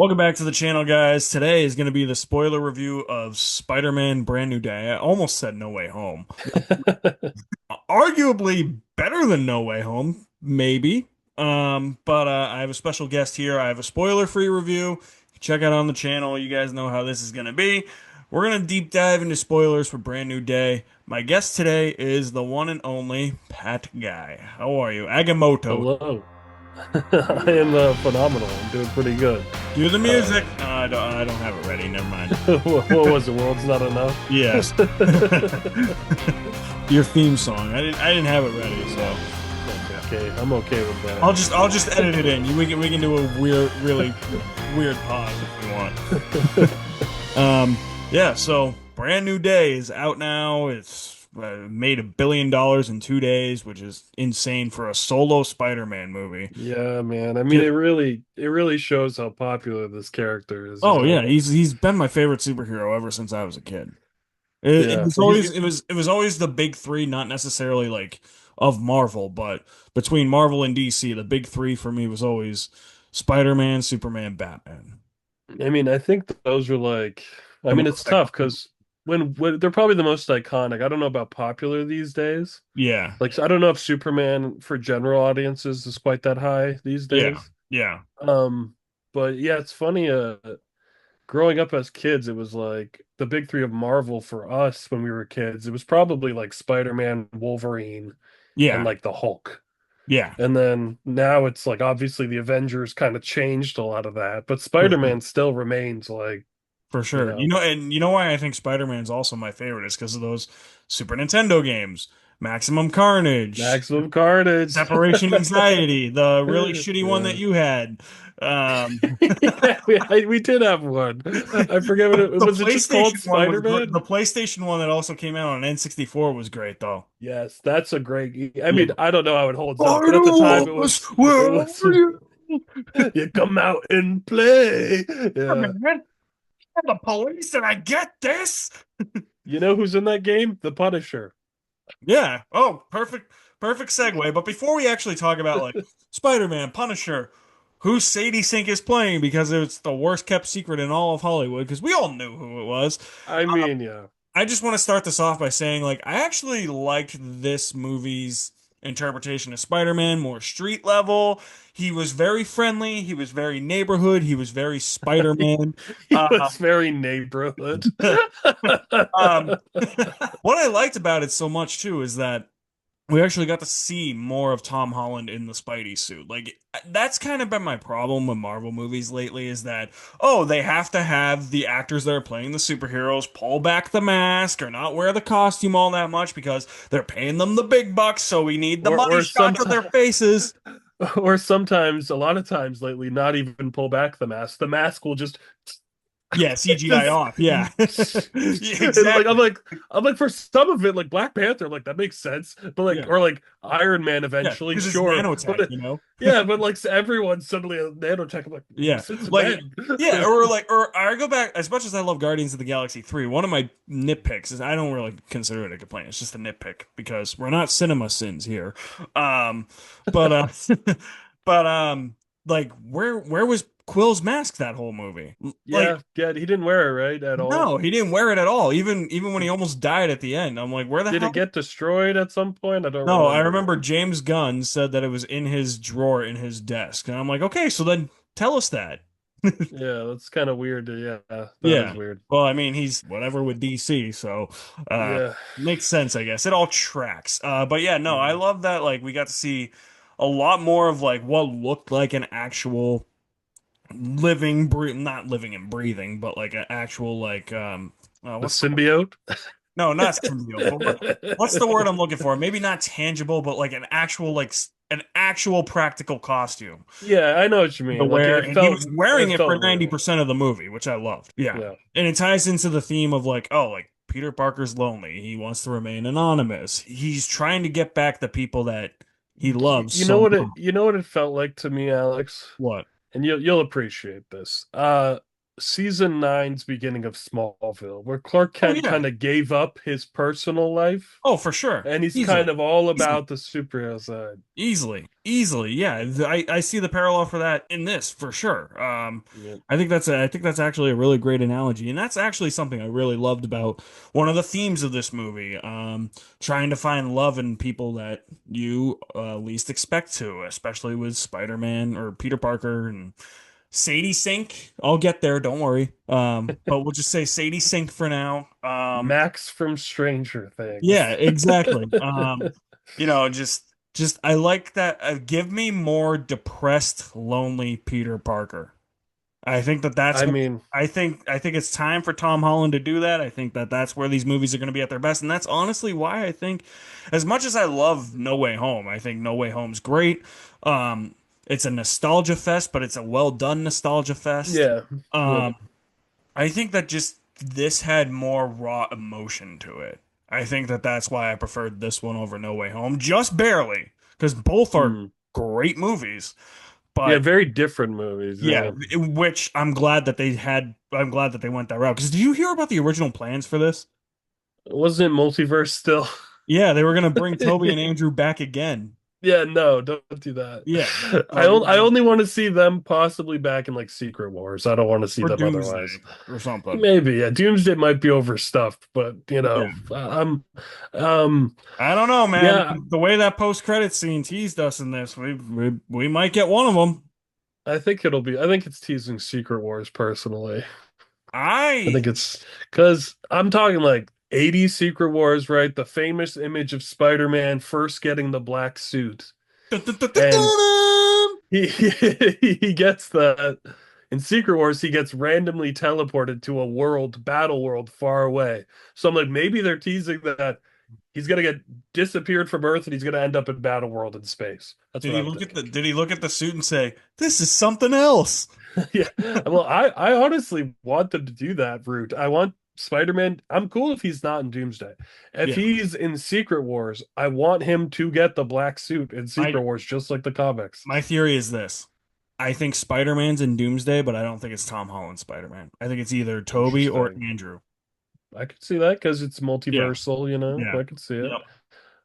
Welcome back to the channel, guys. Today is going to be the spoiler review of Spider-Man Brand New Day. I almost said No Way Home. Arguably better than No Way Home, maybe. But I have a special guest here. I have a spoiler-free review. Check out on the channel. You guys know how this is going to be. We're going to deep dive into spoilers for Brand New Day. My guest today is the one and only Pat Guy. How are you? Agamotto. Hello. I am phenomenal. I'm doing pretty good. Do the Uh, music. I don't have it ready. Never mind. what was it? World's not enough. Yes. Your theme song. I didn't have it ready, so That's okay. I'm okay with that. I'll just edit it in. We can do a weird, really weird pause if we want. Yeah. So Brand New Day is out now. It's made $1 billion in 2 days, which is insane for a solo Spider-Man movie. Yeah, man. I mean, Yeah. it really shows how popular this character is, you Oh yeah, know. he's been my favorite superhero ever since I was a kid. It Yeah. was always it was always the big three, not necessarily like of Marvel, but between Marvel and DC, the big three for me was always Spider-Man, Superman, Batman. I mean, I think those are like, I The mean, most it's tough iconic. because when they're probably the most iconic. I don't know about popular these days. Yeah, Like, I don't know if Superman for general audiences is quite that high these yeah, days. yeah, Um, but yeah, it's funny. Growing up as kids, it was like the big three of Marvel for us when we were kids. It was probably like Spider-Man, Wolverine, and yeah, like the Hulk. yeah, And then now it's like obviously the Avengers kind of changed a lot of that, but for sure. Spider-Man still remains like, For you sure. know, And you know why I think Spider-Man's also my favorite is because of those Super Nintendo games, Maximum Carnage, Maximum Carnage. Separation Anxiety, the really shitty one that Yeah. you had. Um, Yeah, we did have one. I forget what it The was. It just called PlayStation one was great. Spider-Man? The PlayStation one that also came out on N64 was great though. Yes, that's a great. I Yeah. mean, I don't know how it holds up, but at the time Titles, it where was are you? you come out and play. Yeah. Man, the police, did I get this? You know who's in that game? The Punisher. Yeah. Oh, perfect segue. But before we actually talk about like Spider-Man, Punisher, who Sadie Sink is playing because it's the worst kept secret in all of Hollywood because we all knew who it was. I mean, yeah. I just want to start this off by saying, like, I actually liked this movie's interpretation of Spider-Man more street level. He was very friendly. He was very neighborhood. He was very Spider-Man. He Uh, was very neighborhood. um, what I liked about it so much too is that we actually got to see more of Tom Holland in the Spidey suit. Like that's kind of been my problem with Marvel movies lately is that oh, they have to have the actors that are playing the superheroes pull back the mask or not wear the costume all that much because they're paying them the big bucks, so we need the or money or shot some to their faces. or sometimes a lot of times lately not even pull back the mask. The mask will Yeah, CGI just off. Yeah. Yeah, and like exactly. I'm like for some of it like Black Panther like that makes sense but like Yeah. or like Iron Man Yeah, eventually because it's sure nanotech, but you know? yeah but like everyone's suddenly a nanotech. I'm like Yeah. since Like when? yeah, or like or I go back as much as I love Guardians of the Galaxy 3, one of my nitpicks is I don't really consider it a complaint. It's just a nitpick because we're not cinema sins here. Um but but like where was Quill's mask that whole movie? Like Yeah, yeah, he didn't wear it right at all. no, he didn't wear it at all. Even when he almost died at the end. I'm like, where the Did it hell? get destroyed at some point? I don't No, I remember. remember James Gunn said that it was in his drawer in his desk. And I'm like, okay, so then tell us that. Yeah, that's kind of weird. Yeah, that is Yeah. weird. Well, I mean, he's whatever with DC, so Yeah. makes sense, I guess. It all tracks. But yeah, no, I Mhm. love that like we got to see a lot more of like what looked like an actual not living and breathing, but like an actual like The what's the symbiote. no, not symbiote, but what's the word I'm looking for? Maybe not tangible, but like an actual an actual practical costume Yeah, I know what you to mean. Like wear, it and he felt was wearing it it for felt real. 90% of the movie, which I loved. Yeah. Yeah. And it ties into the theme of like, oh, like Peter Parker's lonely. He wants to remain anonymous. He's trying to get back the people that he loves You know so what it much. you know what it felt like to me, Alex? What? And you'll appreciate this. season nine's beginning of Smallville, where Clark Oh Kent yeah. kind of gave up his personal life Oh, for sure. and he's Easily. kind of all Easily. about the superhero side. Easily, yeah. I see the parallel for that in this for sure. Yeah. I think that's actually a really great analogy, and that's actually something I really loved about one of the themes of this movie. Trying to find love in people that you least expect to, especially with Spider-Man or Peter Parker and Sadie Sink. I'll get there, don't worry. But we'll just say Sadie Sink for now. Max from Stranger Yeah, Things. exactly. You know, just I like that. Give me more depressed, lonely Peter Parker. I think that I mean, I think it's time for Tom Holland to do that. I think that that's where these movies are going to be at their best, and that's honestly why I think, as much as I love No Way Home, I think No Way Home's great. It's a nostalgia fest, but it's a well done nostalgia fest. yeah. Yep. Um, I think that just this had more raw emotion to it. I think that that's why I preferred this one over No Way Home, just barely, because both are Hmm. great movies. Yeah, But very different movies. yeah, Yeah. which I'm glad that they had. I'm glad that they went that route. Because did you hear about the original plans for this? Wasn't it multiverse still? Yeah, they were gonna bring Toby and Andrew back again. Yeah, no, don't do that. Yeah, I only want to see them possibly back in like Secret Wars. I don't want to see or them otherwise. Doomsday or something. Maybe, yeah. Doomsday might be overstuffed, but Yeah, I'm um I don't know, man. yeah, The way that post-credit scene teased us in this, we might get one of them. I think it's teasing Secret Wars personally. I I think it's because I'm talking like 80s Secret Wars, right? The famous image of Spider-Man first getting the black suit. And he he gets that in Secret Wars, he gets randomly teleported to a world, battle world far away. So I'm like, maybe they're teasing that he's gonna get disappeared from Earth and he's gonna end up in battle world in space. That's what I'm thinking. Did he look at the suit and say, "This is something else"? Yeah. Well, I honestly want them to do that route. I want Spider-Man. I'm cool if he's not in Doomsday. If Yeah. he's in Secret Wars, I want him to get the black suit in My Secret Wars, just like the comics. my theory is this. I think Spider-Man's in Doomsday, but I don't think it's Tom Holland Spider-Man. I think it's either Toby or Interesting. Andrew. I could see that because it's Yeah. multiversal, Yeah. I could see it. Yep.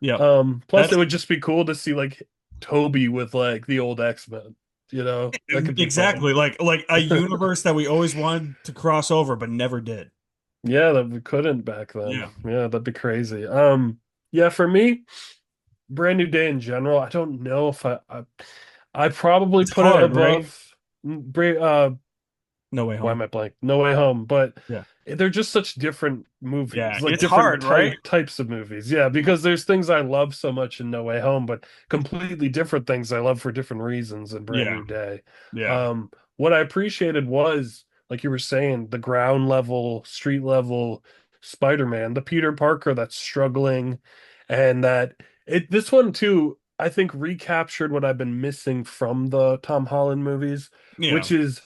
Yep. Plus That's it would just be cool to see like Toby with like the old X-Men. That could be fun. exactly like a universe that we always wanted to cross over but never did. Yeah, that we couldn't back then. Yeah. Yeah, that'd be crazy. Yeah, for me, Brand New Day in general, I don't know if I probably It's put it hard, right? above No Way why Home. am I blank? No Way Home, but Yeah. they're just such different Yeah. movies, like It's different hard, right? types of movies. Yeah, because there's things I love so much in No Way Home, but completely different things I love for different reasons in Brand Yeah. New Day. Yeah. What I appreciated was, like you were saying, the ground level, street level Spider-Man, the Peter Parker that's struggling, and that it this one too, I think recaptured what I've been missing from the Tom Holland movies, Yeah. which is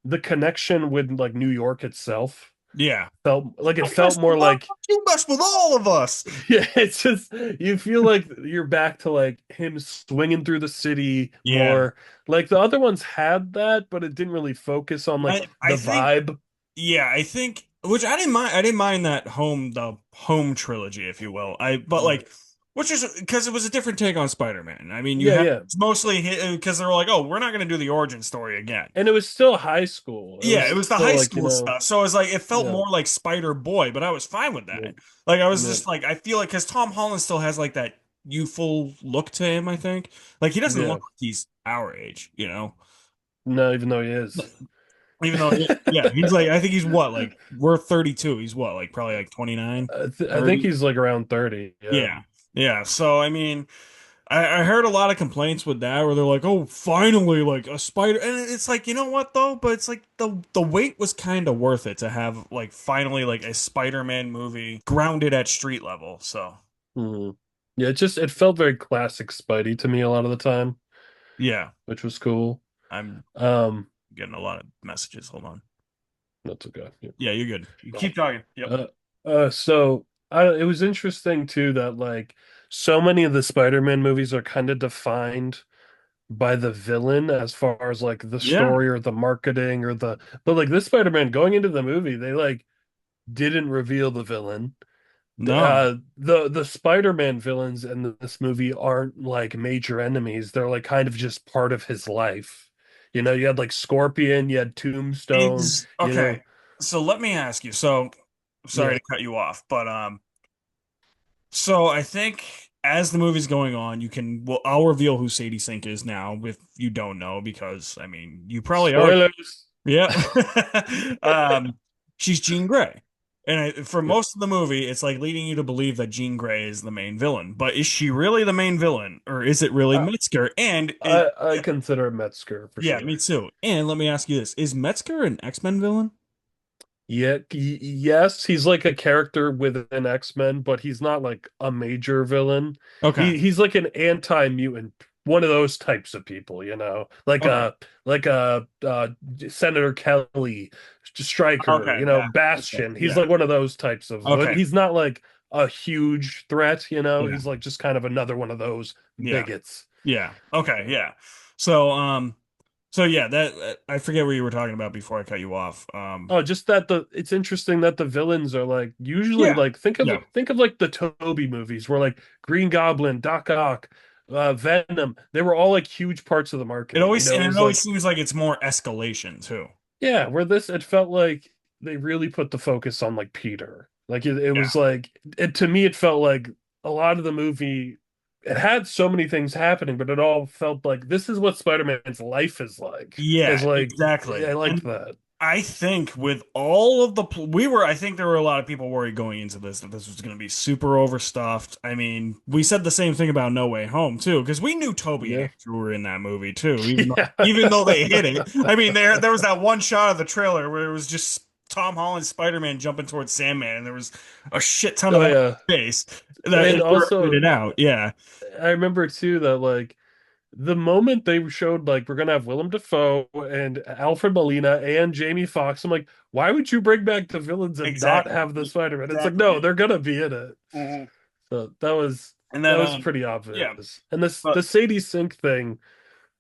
the connection with like New York itself. Yeah. It I felt mess with more all, like you mess with all of us. yeah, it's just you feel like you're back to like him swinging through the city Yeah. more. Like the other ones had that, but it didn't really focus on like I the think vibe. Yeah, I think, which I didn't mind that the home trilogy, if you will. But Mm. like, which is because it was a different take on Spider-Man. I mean, you Yeah, had yeah. it's mostly because they were like, oh, we're not going to do the origin story again. And it was still high school. It Yeah, was it was the still high like, school stuff. So it was like, it felt yeah, more like Spider Boy, but I was fine with yeah, that. Like, I was yeah, just like, I feel like, because Tom Holland still has like that youthful look to him, I think. Like, he doesn't yeah. look like he's our age, you know? No, even though he is. Even though, yeah, he's like, I think he's what, like, we're 32. He's what, like, probably like 29, I think 30. he's like around 30. Yeah. Yeah. Yeah. So, I mean, I heard a lot of complaints with that where they're like, oh, finally, like a spider. And it's like, you know what, though? But it's like the wait was kind of worth it to have, like, finally, like a Spider-Man movie grounded at street level. So, Mhm. Yeah, it felt very classic Spidey to me a lot of the time, yeah, which was cool. I'm Um, getting a lot of messages. Hold on. that's okay. Yeah. Yeah, you're good. You keep talking. Yep. Uh, it was interesting too that like so many of the Spider-Man movies are kind of defined by the villain as far as like the Yeah. story or the marketing or the but like this Spider-Man going into the movie, they like didn't reveal the villain. No. The Spider-Man villains in this movie aren't like major enemies. They're like kind of just part of his life. You know, you had like Scorpion, you had Tombstone, you Okay. know. So let me ask you. So sorry Yeah. to cut you off, but so I think as the movie's going on, you can well I'll reveal who Sadie Sink is now if you don't know because I mean you probably already Spoilers. yeah. She's Jean Grey. And for Yeah. most of the movie, it's like leading you to believe that Jean Grey is the main villain. But is she really the main villain, or is it really I Metzger? And I consider Metzger for yeah, me sure. too. And let me ask you this: is Metzger an X-Men villain? Yeah, yes, he's like a character within X-Men, but he's not like a major villain. Okay, He's like an anti-mutant, one of those types of people, you know, okay, like Senator Kelly, Stryker, okay, you know, gotcha. Bastion. He's Yeah, like one of those types of, but okay, he's not like a huge threat, you know. yeah, He's like just kind of another one of those yeah, bigots. yeah. Okay, yeah. So, so yeah, that I forget what you were talking about before I cut you off. Oh, just that the it's interesting that the villains are like usually Yeah, like yeah. think of like the Toby movies where like Green Goblin, Doc Ock, Venom, they were all like huge parts of the marketing. You know, it It was always like seems like it's more escalation too. yeah, where this it felt like they really put the focus on like Peter. Like it Yeah, was like it to me it felt like a lot of the movie it had so many things happening, but it all felt like this is what Spider-Man's life is like. Is yeah, like I exactly. liked And that. I think with all of the we were I think there were a lot of people worried going into this that this was going to be super overstuffed. I mean, we said the same thing about No Way Home too because we knew Toby and Yeah. Andrew were in that movie too Yeah. even though they hit it. I mean, there was that one shot of the trailer where it was just Tom Holland Spider-Man jumping towards Sandman and there was a shit ton of Oh empty yeah. space that And they were also edited out. Yeah. I remember too that like the moment they showed like we're gonna have Willem Dafoe and Alfred Molina and Jamie Foxx, I'm like, why would you bring back the villains and not Exactly. have the Spider-Man? It's like, no, Exactly. they're gonna be in it. Mhm. So And that then was pretty yeah, obvious. And this but the Sadie Sink thing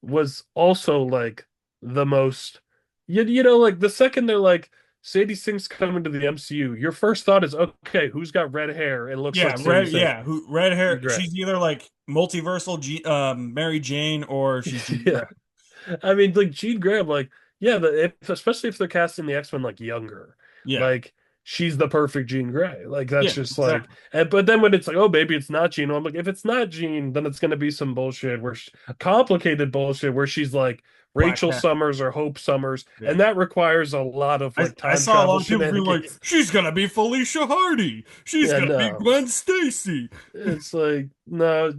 was also like the most you know like the second they're like Sadie Sink's coming to the MCU, your first thought is okay, who's got red hair and looks like Sadie Sink? Who red hair. Great. She's either like multiversal Mary Jane or she's Jean Grey. Yeah. I mean, like Jean Grey, I'm like, yeah, especially if they're casting the X-Men like younger, Yeah. like she's the perfect Jean Grey. Like that's Yeah, just like, exactly. but then when it's like, oh, maybe it's not Jean, I'm like, if it's not Jean, then it's gonna be some bullshit where complicated bullshit where she's like Black Rachel cat. Summers or Hope Summers, and Yeah. that requires a lot of like I time saw a travel lot of people being like, shenanigans. she's gonna be Felicia Hardy. She's Yeah, gonna be no, Gwen Stacy. it's like no.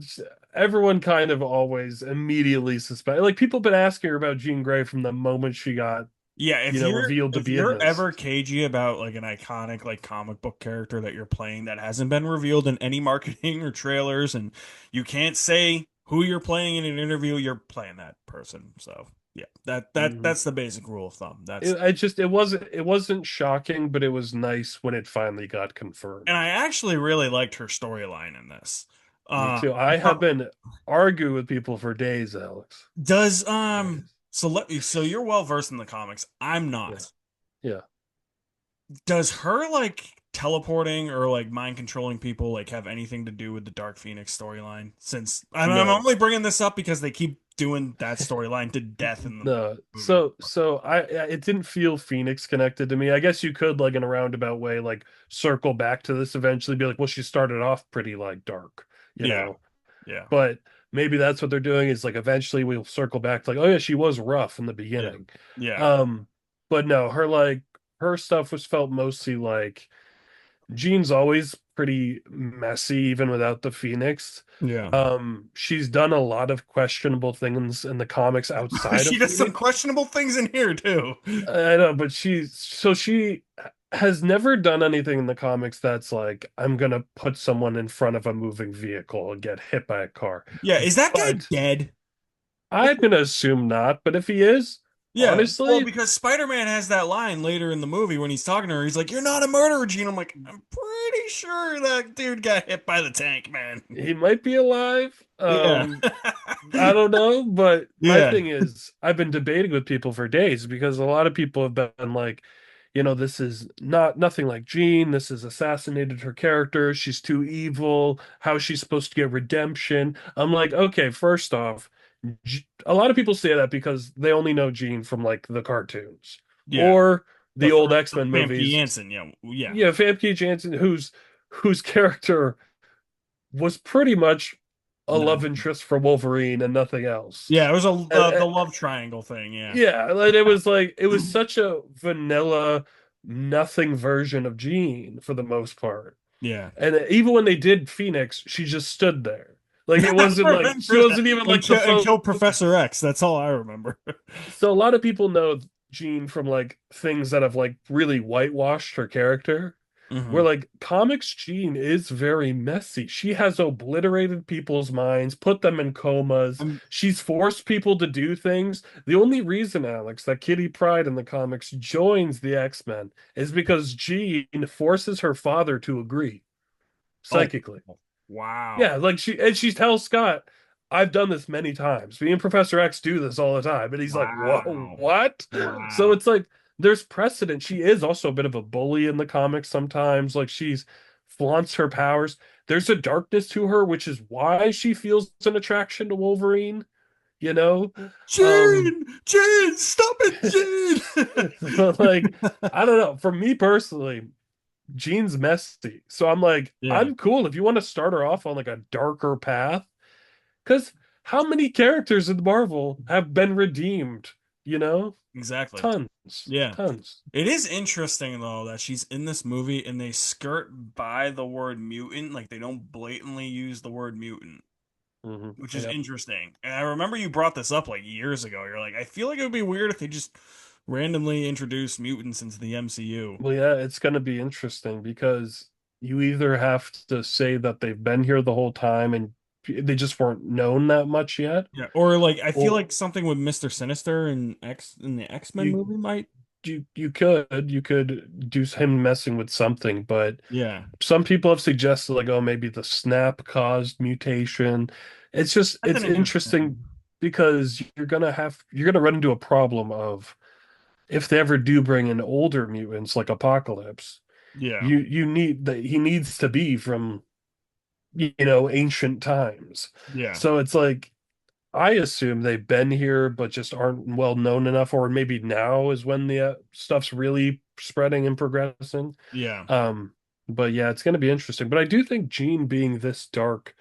Everyone kind of always immediately suspect. Like people been asking her about Jean Grey from the moment she got Yeah, revealed to if be in you're this. ever cagey about like an iconic like comic book character that you're playing that hasn't been revealed in any marketing or trailers and you can't say who you're playing in an interview, you're playing that person. So, yeah. Mhm. That's the basic rule of thumb. That's It wasn't shocking, but it was nice when it finally got and confirmed. I actually really liked her storyline in this. Me Uh too. I have now, been arguing with people for days, Alex. does Days. so you're well versed in the comics. I'm Yeah. not. Yeah. Does her like teleporting or like mind controlling people like have anything to do with the Dark Phoenix storyline? Since I'm No. only bringing this up because they keep doing that storyline to death in the No. movies. So it didn't feel Phoenix connected to me. I guess you could like in a roundabout way like circle back to this eventually be like, well, she started off pretty like dark, you Yeah, know. yeah, But maybe that's what they're doing is like eventually we'll circle back to like, oh yeah, she was rough in the yeah, beginning. yeah, Um, but no, her stuff was felt mostly like Jean's always pretty messy, even without the Phoenix. yeah. She's done a lot of questionable things in the comics outside of She does some Phoenix. questionable things in here too. I know, but she has never done anything in the comics that's like, I'm gonna put someone in front of a moving vehicle and get hit by a car. Yeah, is that guy But dead? Like, I'm gonna assume not, but if he is, Yeah, well, Honestly, because Spider-Man has that line later in the movie when he's talking to her. He's like, "You're not a murderer, Gene." I'm like, I'm pretty sure that dude got hit by the tank, man. he might be alive. Yeah, I don't know, but my yeah, thing is, I've been debating with people for days because a lot of people have been like, this is nothing like Jean. This has assassinated her character. She's too evil. How is she supposed to get redemption? I'm like, okay, first off, a lot of people say that because they only know Jean from like the cartoons yeah. or the old The X-Men Famke movies. Janssen, yeah, yeah, Yeah, Famke Janssen, whose character was pretty much a love no, interest for Wolverine and nothing else. yeah. It was And, the love triangle thing, yeah, yeah, like it was such a vanilla nothing version of Jean for the most part. yeah. And even when they did Phoenix, she just stood there. Like it I wasn't like she remember that wasn't even like the and kill focus. Professor X. That's all I remember. So a lot of people know Jean from like things that have like really whitewashed her character. Where Hmm. like comics Jean is very messy. She has obliterated people's minds, put them in comas. I'm She's forced people to do things. The only reason, Alex, that Kitty Pryde in the comics joins the X-Men is because Jean forces her father to agree oh, psychically. wow, Yeah, like she tells Scott, I've done this many times. Me and Professor X do this all the time. And he's like, Whoa, wow, what? So wow. it's like there's precedent. She is also a bit of a bully in the comics sometimes. Like she's flaunts her powers. There's a darkness to her, which is why she feels an attraction to Wolverine, you know? Um, Gene, stop it, Gene. but like, I don't know. For me personally, Jean's messy. So I'm like, Yeah, I'm cool if you want to start her off on like a darker path. Because how many characters in Marvel have been redeemed? You know, exactly. tons, Yeah. tons. It is interesting though that she's in this movie and they skirt by the word mutant, like they don't blatantly use the word mutant, which is Yep. interesting. And I remember you brought this up like years ago. You're like, I feel like it would be weird if they just randomly introduced mutants into the MCU. Well, yeah, it's going to be interesting because you either have to say that they've been here the whole time and they just weren't known that much yet, Yeah, or like I feel or like something with Mr. Sinister and X in the X-Men you movie might. you could do him messing with something, but Yeah, some people have suggested like, oh, maybe the snap caused mutation. that's It's an interesting interesting. because you're gonna run into a problem of if they ever do bring in older mutants like Apocalypse, Yeah, you need that he needs to be from ancient times. yeah, So it's like I assume they've been here but just aren't well known enough, or maybe now is when the stuff's really spreading and progressing. yeah. Um, but yeah, it's going to be interesting. But I do think Jean being this dark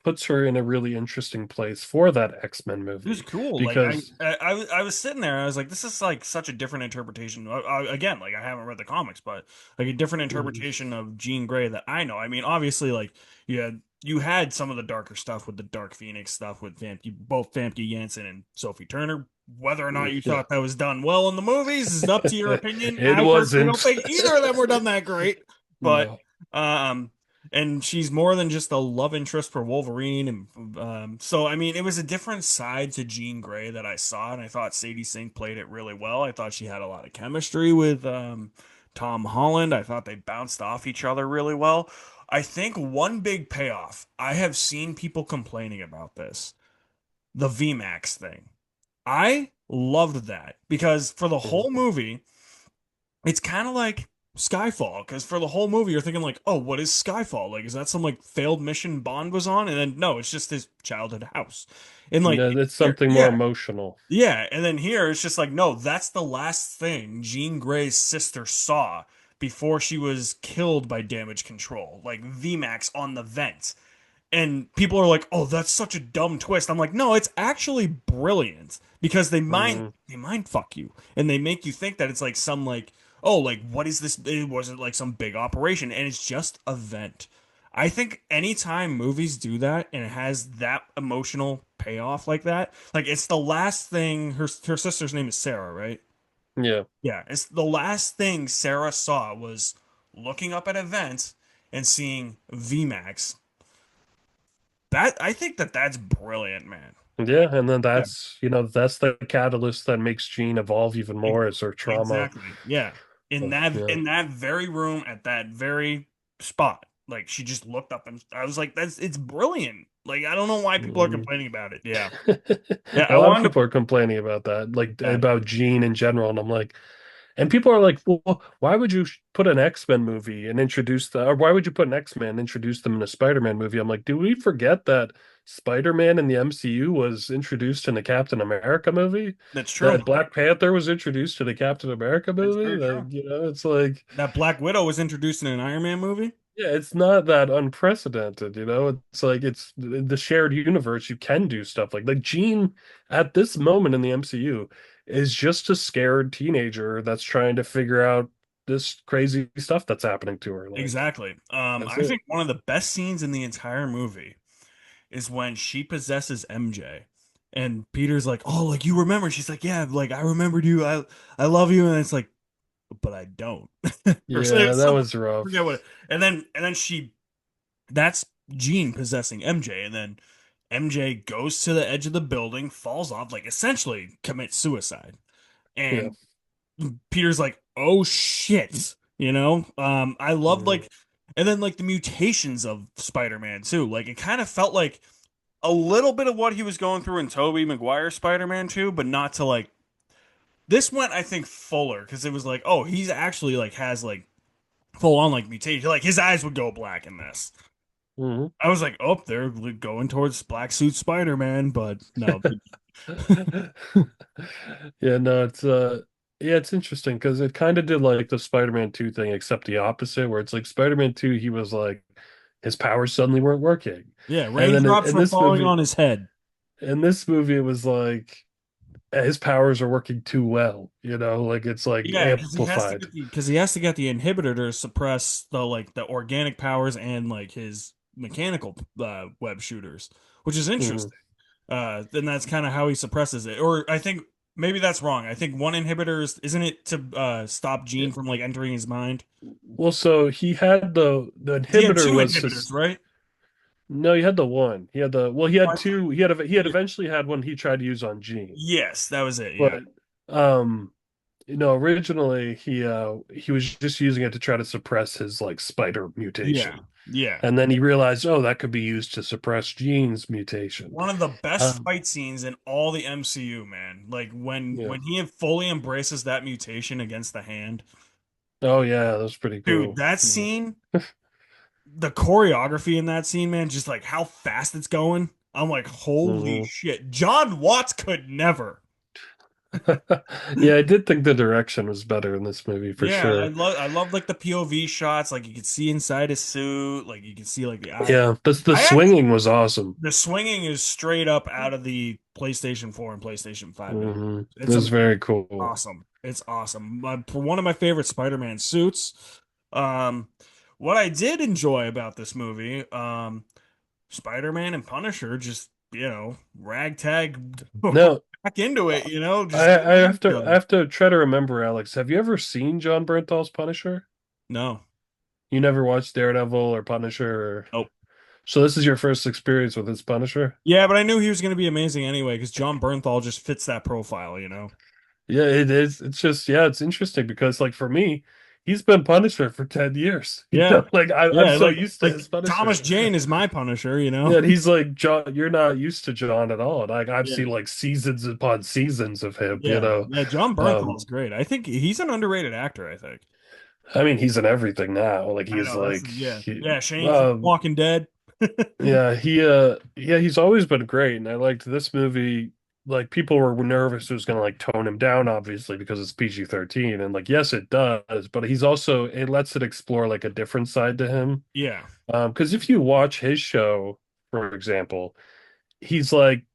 puts her in a really interesting place for that X-Men It was movie cool. Like because I was sitting there. I was like, this is like such a different interpretation. Again, like I haven't read the comics, but like a different Mhm. interpretation of Jean Grey that I know. I mean, obviously, like you had some of the darker stuff with the Dark Phoenix stuff with both Famke Janssen and Sophie Turner. Whether or not you Yeah. thought that was done well in the movies is up to your opinion. It I personally don't wasn't. think either of them were done that great, but No. um. And she's more than just a love interest for Wolverine, and so I mean, it was a different side to Jean Grey that I saw, and I thought Sadie Sink played it really well. I thought she had a lot of chemistry with Tom Holland. I thought they bounced off each other really well. I think one big payoff. I have seen people complaining about this, the VMAX thing. I loved that because for the Mhm. whole movie it's kind of like Skyfall, because for the whole movie you're thinking like, oh, what is Skyfall? Like, is that some like failed mission Bond was on? And then no, it's just his childhood house. And like No, that's here, something more yeah, emotional. yeah. And then here it's just like, no, that's the last thing Jean Grey's sister saw before she was killed by damage control, like VMAX on the vent. And people are like, "Oh, that's such a dumb twist." I'm like, "No, it's actually brilliant because Mhm. they mind fuck you and they make you think that it's like some like, oh, like what is this? It wasn't like some big operation, and it's just a vent. I think anytime movies do that and it has that emotional payoff like that, like it's the last thing her sister's name is Sarah, right? Yeah. Yeah, it's the last thing Sarah saw was looking up at a vent and seeing VMAX. That I think that that's brilliant, man. Yeah, and then Yeah, that's the catalyst that makes Jean evolve even e- more as her trauma. exactly. Yeah. Yeah. In that very room at that very spot, like she just looked up and I was like, that's it's brilliant. Like I don't know why people are Mhm. complaining about it. Yeah. Yeah, A I lot of wanted to people are complaining about that, like yeah, about Jean in general, and I'm like, and people are like, well, why would you put an X-Men movie and introduce or why would you put an X-Men and introduce them in a Spider-Man movie? I'm like, do we forget that Spider-Man in the MCU was introduced in the Captain America movie? that's true. That Black Panther was introduced in the Captain America That's movie? very true. Like, it's like, That Black Widow was introduced in an Iron Man movie. yeah, it's not that unprecedented. It's like it's the shared universe. You can do stuff like Jean at this moment in the MCU is just a scared teenager that's trying to figure out this crazy stuff that's happening to her. Like Exactly. that's I it. think one of the best scenes in the entire movie is when she possesses MJ. And Peter's like, "Oh, like you remember?" She's like, "Yeah, like I remembered you. I love you." And it's like, "But I don't." Or Yeah, that something. was Forget what. rough. And then she that's Jean possessing MJ, and then MJ goes to the edge of the building, falls off, like essentially commits suicide. Yeah. And Peter's like, "Oh shit," you know. I loved Mm. like, and then like the mutations of Spider-Man too. Like it kind of felt like a little bit of what he was going through in Tobey Maguire's Spider-Man too, but not to like. This went, I think, fuller because it was like, oh, he's actually like has like full on like mutation. Like his eyes would go black in this. Mhm. I was like, oh, they're going towards black suit Spider-Man, but no. Yeah, no, yeah, it's interesting because it kind of did like the Spider-Man 2 thing, except the opposite, where it's like Spider-Man 2, he was like his powers suddenly weren't working. Yeah, And then raindrops were falling on his head. in this movie, it was like his powers are working too well, like it's like Yeah, because he has to amplified. get he has to get the inhibitor to suppress the like the organic powers and like his mechanical web shooters, which is Mhm. interesting. Then that's kind of how he suppresses it. Or I think maybe that's wrong. I think one inhibitor is isn't it to stop Gene from like entering his mind? Well, so he had the He had inhibitor two was inhibitors, right? no, he had the one. He had What? two. He had Yeah. eventually had one he tried to use on Gene. Yes, that was it. Yeah. But originally he was just using it to try to suppress his like spider Yeah. mutation. Yeah. And then he realized, oh, that could be used to suppress Gene's mutation. One of the best Um, fight scenes in all the MCU, man. Like yeah. when he fully embraces that mutation against the hand. Oh yeah, that was pretty Dude, cool. that scene, the choreography in that scene, man, just like how fast it's going. I'm like, holy Mhm. shit. John Watts could never. Yeah, I did think the direction was better in this movie for Yeah, sure. I love like the POV shots, like you could see inside his suit, like you can see like the eye. Yeah, the I actually swinging was awesome. the swinging is straight up out of the PlayStation 4 and PlayStation 5 video. It It's was very cool. awesome. It's awesome. One of my favorite Spider-Man suits. Um, what I did enjoy about this movie, Spider-Man and Punisher just, ragtag Now, back into it, I, just I killing have each to I other. have to try to remember, Alex. Have you ever seen John Bernthal's Punisher? No. You never watched Daredevil or Punisher, Nope. so this is your first experience with his Punisher? Yeah, but I knew he was going to be amazing anyway because John Bernthal just fits that profile. Yeah, it is. It's just, yeah, it's interesting because like for me, he's been Punisher for 10 years. Yeah. Like I'm Yeah, so used to like his Thomas Punisher. Jane is my Punisher. Yeah, and he's like John, you're not used to John at all. Like I've Yeah. seen like seasons upon seasons of him, Yeah. Yeah, John Bernthal Um, is great. I think he's an underrated actor, I think. I mean, he's in everything now. Like I he's know that's like he, yeah, Shane from um Walking Dead. yeah, he's always been great. And I liked this movie. Like people were nervous it was gonna like tone him down, obviously, because it's PG-13. And like, yes, it does, but it lets it explore like a different side to him. Yeah. Because if you watch his show, for example, he's like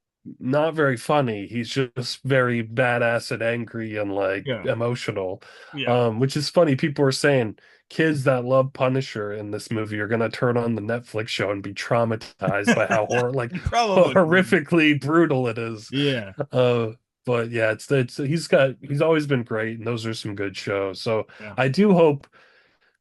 not very funny. He's just very badass and angry and like Yeah. emotional. Yeah. Which is funny. People were saying kids that love Punisher in this movie are gonna turn on the Netflix show and be traumatized by how You probably would. horrifically brutal it is. Yeah. Uh, but yeah, he's always been great, and those are some good shows. So Yeah. I do hope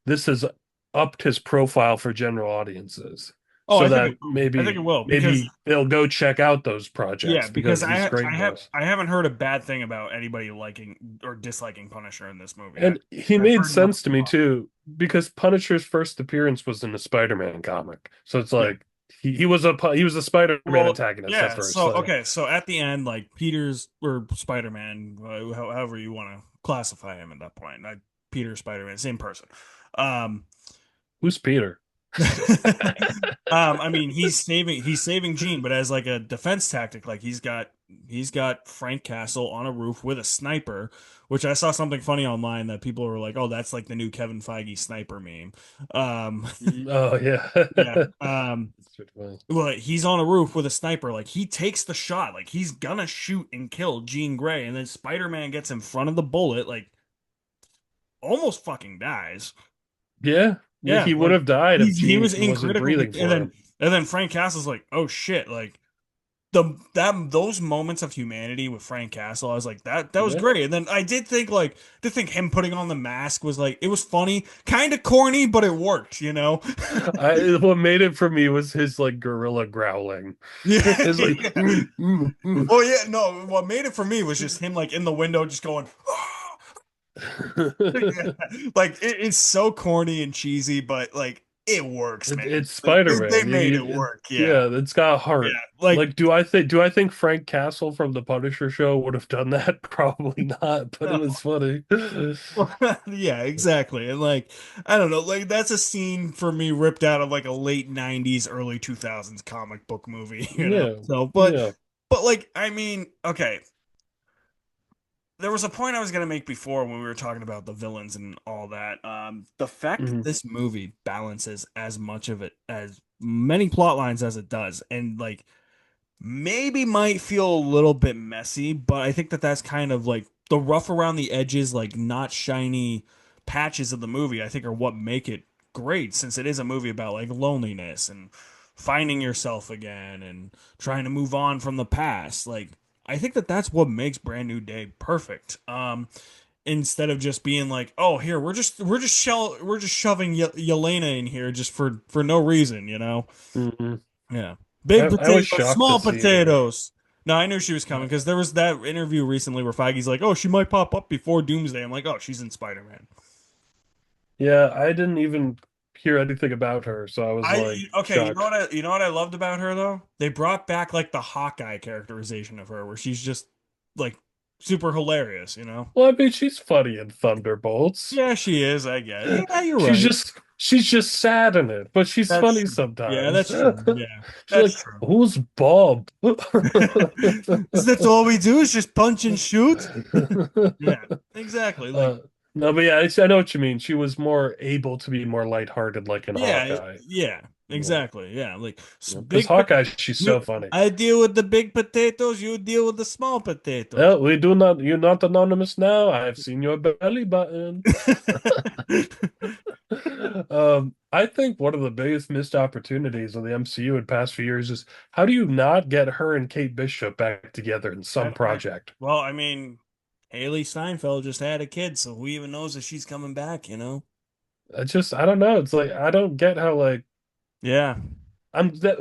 this has upped his profile for general audiences. Oh, so I think that it will. I think it maybe will because maybe they'll go check out those yeah, projects because because he's great in those. I haven't heard a bad thing about anybody liking or disliking Punisher in this movie. And he I've made heard nothing sense to me but too, because Punisher's first appearance was in a Spider-Man comic. So it's yeah. like he was a Spider-Man Well, antagonist at yeah. first. So So okay, so at the end, like Peter's or Spider-Man, however you want to classify him at that point, like Peter Spider-Man, same person. Um, who's Peter? I mean, he's saving Jean, but as like a defense tactic, like he's got Frank Castle on a roof with a sniper, which I saw something funny online that people were like, "Oh, that's like the new Kevin Feige sniper meme." Um, Oh yeah. yeah. That's pretty funny. Well, he's on a roof with a sniper. Like he takes the shot. Like he's gonna shoot and kill Jean Grey, and then Spider-Man gets in front of the bullet, like almost fucking dies. Yeah. Yeah, He would like have died if he Jean was in wasn't critical, breathing for him. and then Frank Castle's like, oh shit, like the that those moments of humanity with Frank Castle, I was like that was Yeah. great. And then I did think him putting on the mask was like it was funny, kind of corny, but it worked, you know? What made it for me was his like gorilla growling. Yeah. It's like Oh yeah, no, what made it for me was just him like in the window just going yeah. Like it's so corny and cheesy, but like it works, man. It's Like they Spider-Man. made it work. Yeah. Yeah, it's got Yeah. heart. Like Like, do I think Frank Castle from the Punisher show would have done that? Probably not, but it no. was funny. Yeah, exactly. And like I don't know, like that's a scene for me ripped out of like a late 90s, early 2000s comic book movie, you know. Yeah, So, yeah. but like I mean, okay, there was a point I was gonna make before when we were talking about the villains and all that. The fact that Mhm. this movie balances as much of it as many plot lines as it does, and like maybe might feel a little bit messy, but I think that that's kind of like the rough around the edges, like not shiny patches of the movie, I think are what make it great since it is a movie about like loneliness and finding yourself again and trying to move on from the past. Like, I think that that's what makes Brand New Day perfect. Instead of just being like, oh, here we're just shoving Yelena in here just for no reason, you know? Mhm. Yeah. Big I was potatoes, shocked to small see her. potatoes. No, I knew she was coming because there was that interview recently where Feige's like, "Oh, she might pop up before Doomsday." I'm like, "Oh, she's in Spider-Man." Yeah, I didn't even hear anything about her, so I was like I okay, shocked. you know what I loved about her though? They brought back like the Hawkeye characterization of her, where she's just like super hilarious, you know? Well, I mean, she's funny in Thunderbolts. Yeah, she is. I guess. Yeah, you're She's right. just she's just sad in it, but she's That's funny true. Yeah, sometimes. that's true. Yeah, She's that's like, true. "Who's Bob?" Is that all we do? Is just punch and shoot? Yeah, exactly. Like. Uh, no, but yeah, I know what you mean. She was more able to be more lighthearted, like in Yeah, Hawkeye. yeah, Yeah, exactly. Yeah, like because Hawkeye, she's so funny. I deal with the big potatoes, you deal with the small potatoes. Well, we do not. You're not anonymous now. I've seen your belly button. I think one of the biggest missed opportunities of the MCU in past few years is how do you not get her and Kate Bishop back together in some project? Well, I mean, Haley Steinfeld just had a kid, so who even knows if she's coming back, you know? I don't know. It's like I don't get how like Yeah.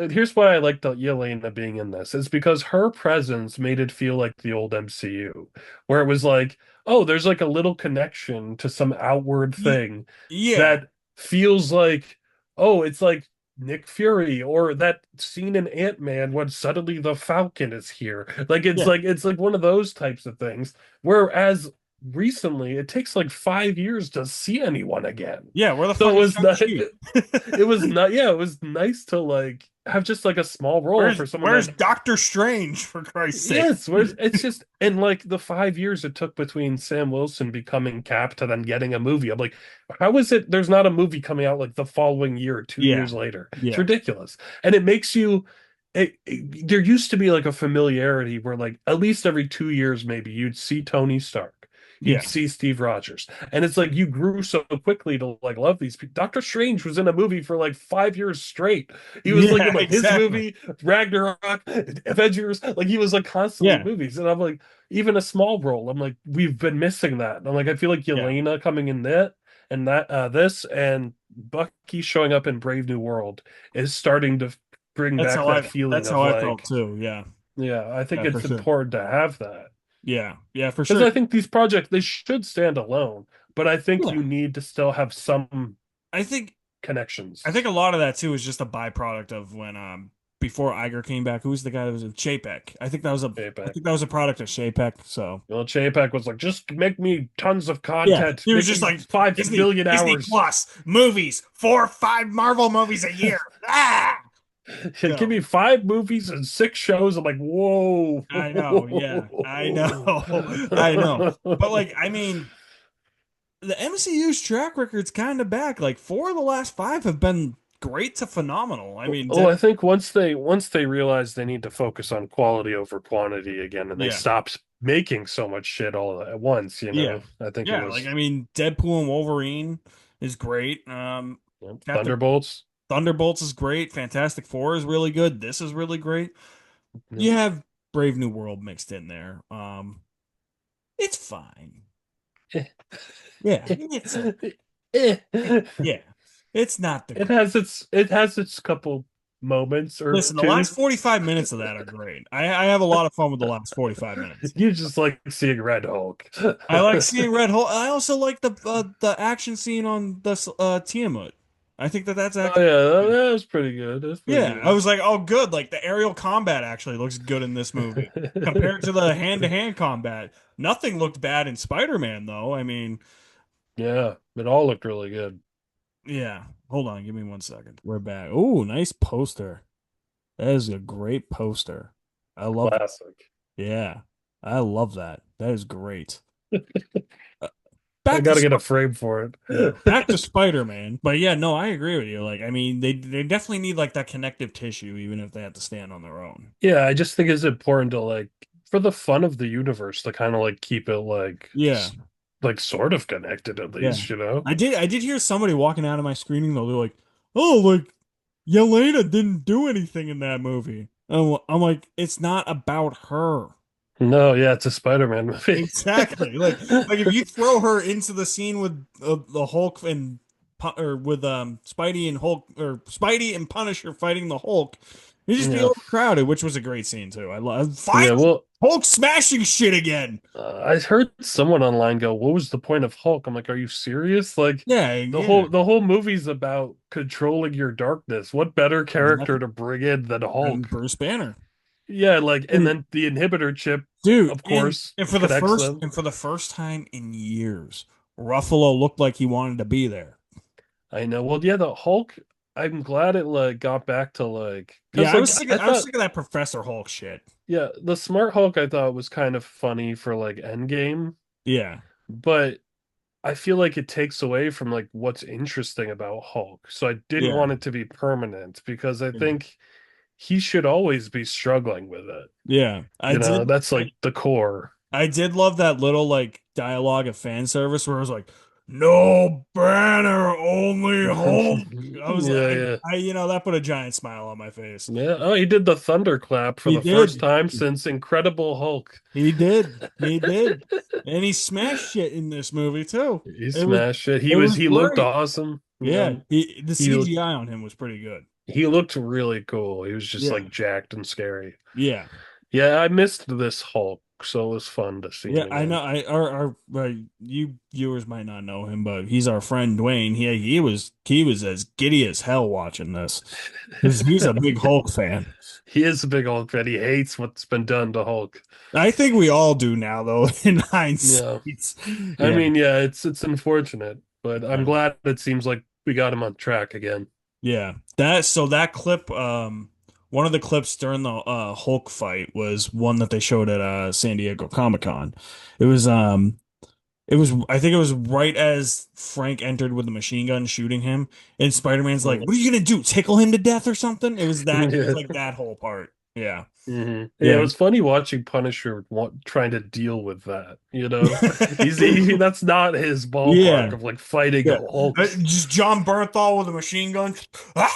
here's why I like the Yelena being in this. It's because her presence made it feel like the old MCU, where it was like, oh, there's like a little connection to some outward Ye- thing Yeah. that feels like, oh, it's like Nick Fury or that scene in Ant-Man when suddenly the Falcon is here. Yeah. It's like one of those types of things. Whereas recently, it takes like 5 years to see anyone again. Yeah, where the So fuck it is was not. Shang-Chi? It was not. Yeah, it was nice to like have just like a small role for someone Where's that. Doctor Strange, for Christ's sake? Yes, where's it's just in like the 5 years it took between Sam Wilson becoming Cap to then getting a movie. I'm like, how is it there's not a movie coming out like the following year, two Yeah. years later? It's Yeah. ridiculous. And it makes you there used to be like a familiarity where like at least every 2 years maybe you'd see Tony Stark. You'd Yeah. see Steve Rogers. And it's like you grew so quickly to like love these people. Doctor Strange was in a movie for like 5 years straight. He was like in Yeah, like his exactly. movie, Ragnarok, Avengers, like he was like constantly in Yeah. movies. And I'm like, even a small role, I'm like, we've been missing that. And I'm like, I feel like Yeah. Yelena coming in that And that this and Bucky showing up in Brave New World is starting to bring back that feeling That's of how I felt like, too. Yeah. yeah, I think Yeah, for it's sure. important to have that. Yeah. Yeah, for Because sure. I think these projects they should stand alone, but I think Yeah. you need to still have some I think I think connections. a lot of that too is just a byproduct of when before Iger came back. Who was the guy that was in Chapek? I J-Pac. think that was a product of Chapek. So Well, J-Pac was like, just make me tons of yeah, content, he was make just me like 5 billion Disney hours. Plus movies, 4 or 5 Marvel movies a year. Ah, Give so me 5 movies and 6 shows. I'm like, whoa. I know, yeah, I know, I know. But like, I mean, the MCU's track record's kind of back. Like 4 of the last 5 have been great to phenomenal. I mean, Well, I think once they realize they need to focus on quality over quantity again, and they yeah, stopped making so much shit all at once, yeah, I think it yeah. Like was I mean, Deadpool and Wolverine is great. Captain Thunderbolts. Thunderbolts is great. Fantastic Four is really good. This is really great. Yeah. You have Brave New World mixed in there. It's fine. Eh. Yeah, it's a Eh. yeah. It's not the It great. has its couple moments or Listen, the two. last 45 minutes of that are great. I have a lot of fun with the last 45 minutes. You just like seeing Red Hulk. I like seeing Red Hole. I also like the action scene on the Tiamat. I think that's Oh actually yeah, good. that was pretty good. That's pretty Yeah, I good. was like, oh, good. Like the aerial combat actually looks good in this movie compared to the hand-to-hand combat. Nothing looked bad in Spider-Man though. I mean, Yeah, it all looked really good. yeah. Hold on, give me 1 second. We're back. Oh, nice poster. That is a great poster. I love that. Classic. Yeah, I love that. That is great. Uh, I back to gotta get a Sp- frame for yeah, back to it. Spider-Man. But yeah, no, I agree with you. Like, I mean, they definitely need like that connective tissue, even if they have to stand on their own. Yeah, I just think it's important to like for the fun of the universe to kind of like keep it like Yeah, like sort of connected at yeah. least, you know? I did hear somebody walking out of my screening though. They're like, "Oh, like Yelena didn't do anything in that movie." I'm like, it's not about her. No, yeah, it's a Spider-Man movie. Exactly. Like if you throw her into the scene with the Hulk and or with Spidey and Hulk or Spidey and Punisher fighting the Hulk, you just be Yeah. overcrowded, which was a great scene too. I love Yeah, finally well, Hulk smashing shit again. I heard someone online go, "What was the point of Hulk?" I'm like, "Are you serious? Like Yeah, the yeah. whole movie's about controlling your darkness. What better character Exactly. to bring in than And Hulk?" Bruce Banner. Yeah, like and And then the inhibitor chip, dude, of course, connects them. and for the first time in years, Ruffalo looked like he wanted to be there. I know. Well, yeah, the Hulk, I'm glad it like got back to like because Yeah, like I I was thought sick of that Professor Hulk shit. yeah, the smart Hulk I thought was kind of funny for like Endgame, Yeah. but I feel like it takes away from like what's interesting about Hulk. So I didn't Yeah. want it to be permanent because I Yeah. think he should always be struggling with it. Yeah. That's like the core. I did love that little like dialogue of fan service where it was like, "No banner, only Hulk." I was Yeah, like, yeah. that put a giant smile on my face. Yeah. Oh, he did the thunderclap for He the first did. time since Incredible Hulk. He did. He did. And he smashed shit in this movie too. He It was smashed it. it was He looked great. awesome. Yeah. The He CGI on him was pretty good. he looked really cool. He was just Yeah. like jacked and scary. Yeah. Yeah, I missed this Hulk, so it was fun to see Yeah, him I know. again. You viewers might not know him, but he's our friend Dwayne. He was as giddy as hell watching this because he's a big Hulk fan. He is a big Hulk fan. He hates what's been done to Hulk. I think we all do now, though. In hindsight, Yeah. I yeah, mean, yeah, it's unfortunate, but I'm yeah, glad it seems like we got him on track again. yeah. That clip, one of the clips during the Hulk fight was one that they showed at San Diego Comic-Con. It was I think it was right as Frank entered with the machine gun shooting him, and Spider-Man's like, Mm. "What are you gonna do? Tickle him to death or something?" It was Yeah. like that whole part. Yeah. Yeah, it Yeah. was funny watching Punisher trying to deal with that. That's not his ballpark Yeah. of like fighting Yeah. Hulk. Just John Bernthal with a machine gun. Ah!